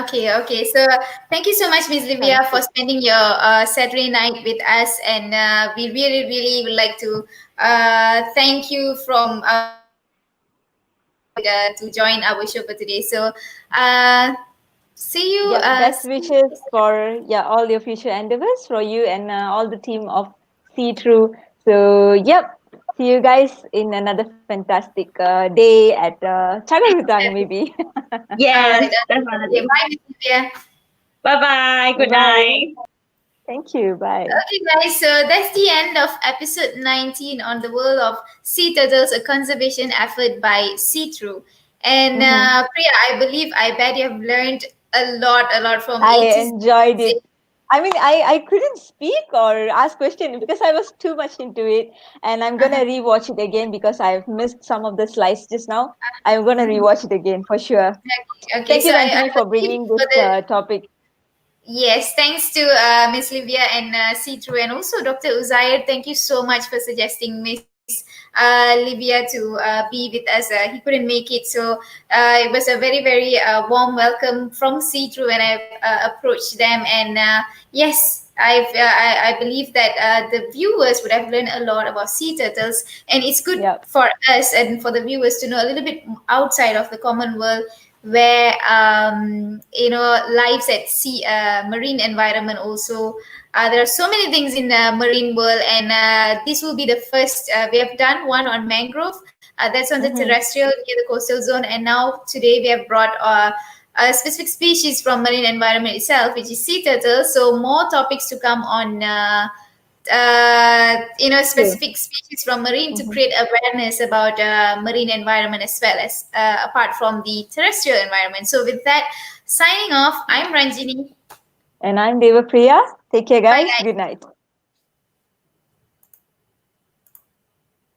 Okay. So thank you so much, Miss Sounds Livia, for good. spending your Saturday night with us, and we really would like to thank you from to join our show for today. So see you. Yep. Best wishes for all your future endeavors for you and all the team of SEATRU. So yep. See you guys in another fantastic day at Chagarutang maybe. All Yes, right. Okay, definitely. bye, Miss Livia. Bye bye. Bye Good bye. night. Thank you. Bye. Okay, guys, so that's the end of episode 19 on the world of sea turtles, a conservation effort by SEATRU. And Mm-hmm. Priya, I bet you have learned a lot from I A to enjoyed Z. it. I mean, I couldn't speak or ask question because I was too much into it. And I'm gonna Uh-huh. rewatch it again because I've missed some of the slides just now. I'm gonna rewatch it again for sure. Okay, Thank so you, I Ranjini, for believe bringing this for the topic. yes, thanks to Miss Livia and Citru, and also Dr. Uzair. Thank you so much for suggesting Miss Livia to be with us. He couldn't make it, so it was a very warm welcome from Citru when I approached them. And yes, I believe that the viewers would have learned a lot about sea turtles, and it's good Yep. for us and for the viewers to know a little bit outside of the common world where lives at sea, marine environment also. There are so many things in the marine world, and this will be the first. We have done one on mangrove. That's on the Mm-hmm. terrestrial near the coastal zone, and now today we have brought a specific species from marine environment itself, which is sea turtle. So more topics to come on. True. Specific species from marine to Mm-hmm. create awareness about marine environment as well as apart from the terrestrial environment. So with that, signing off, I'm Ranjini. And I'm Devapriya. Take care, Bye guys. guys. Good night.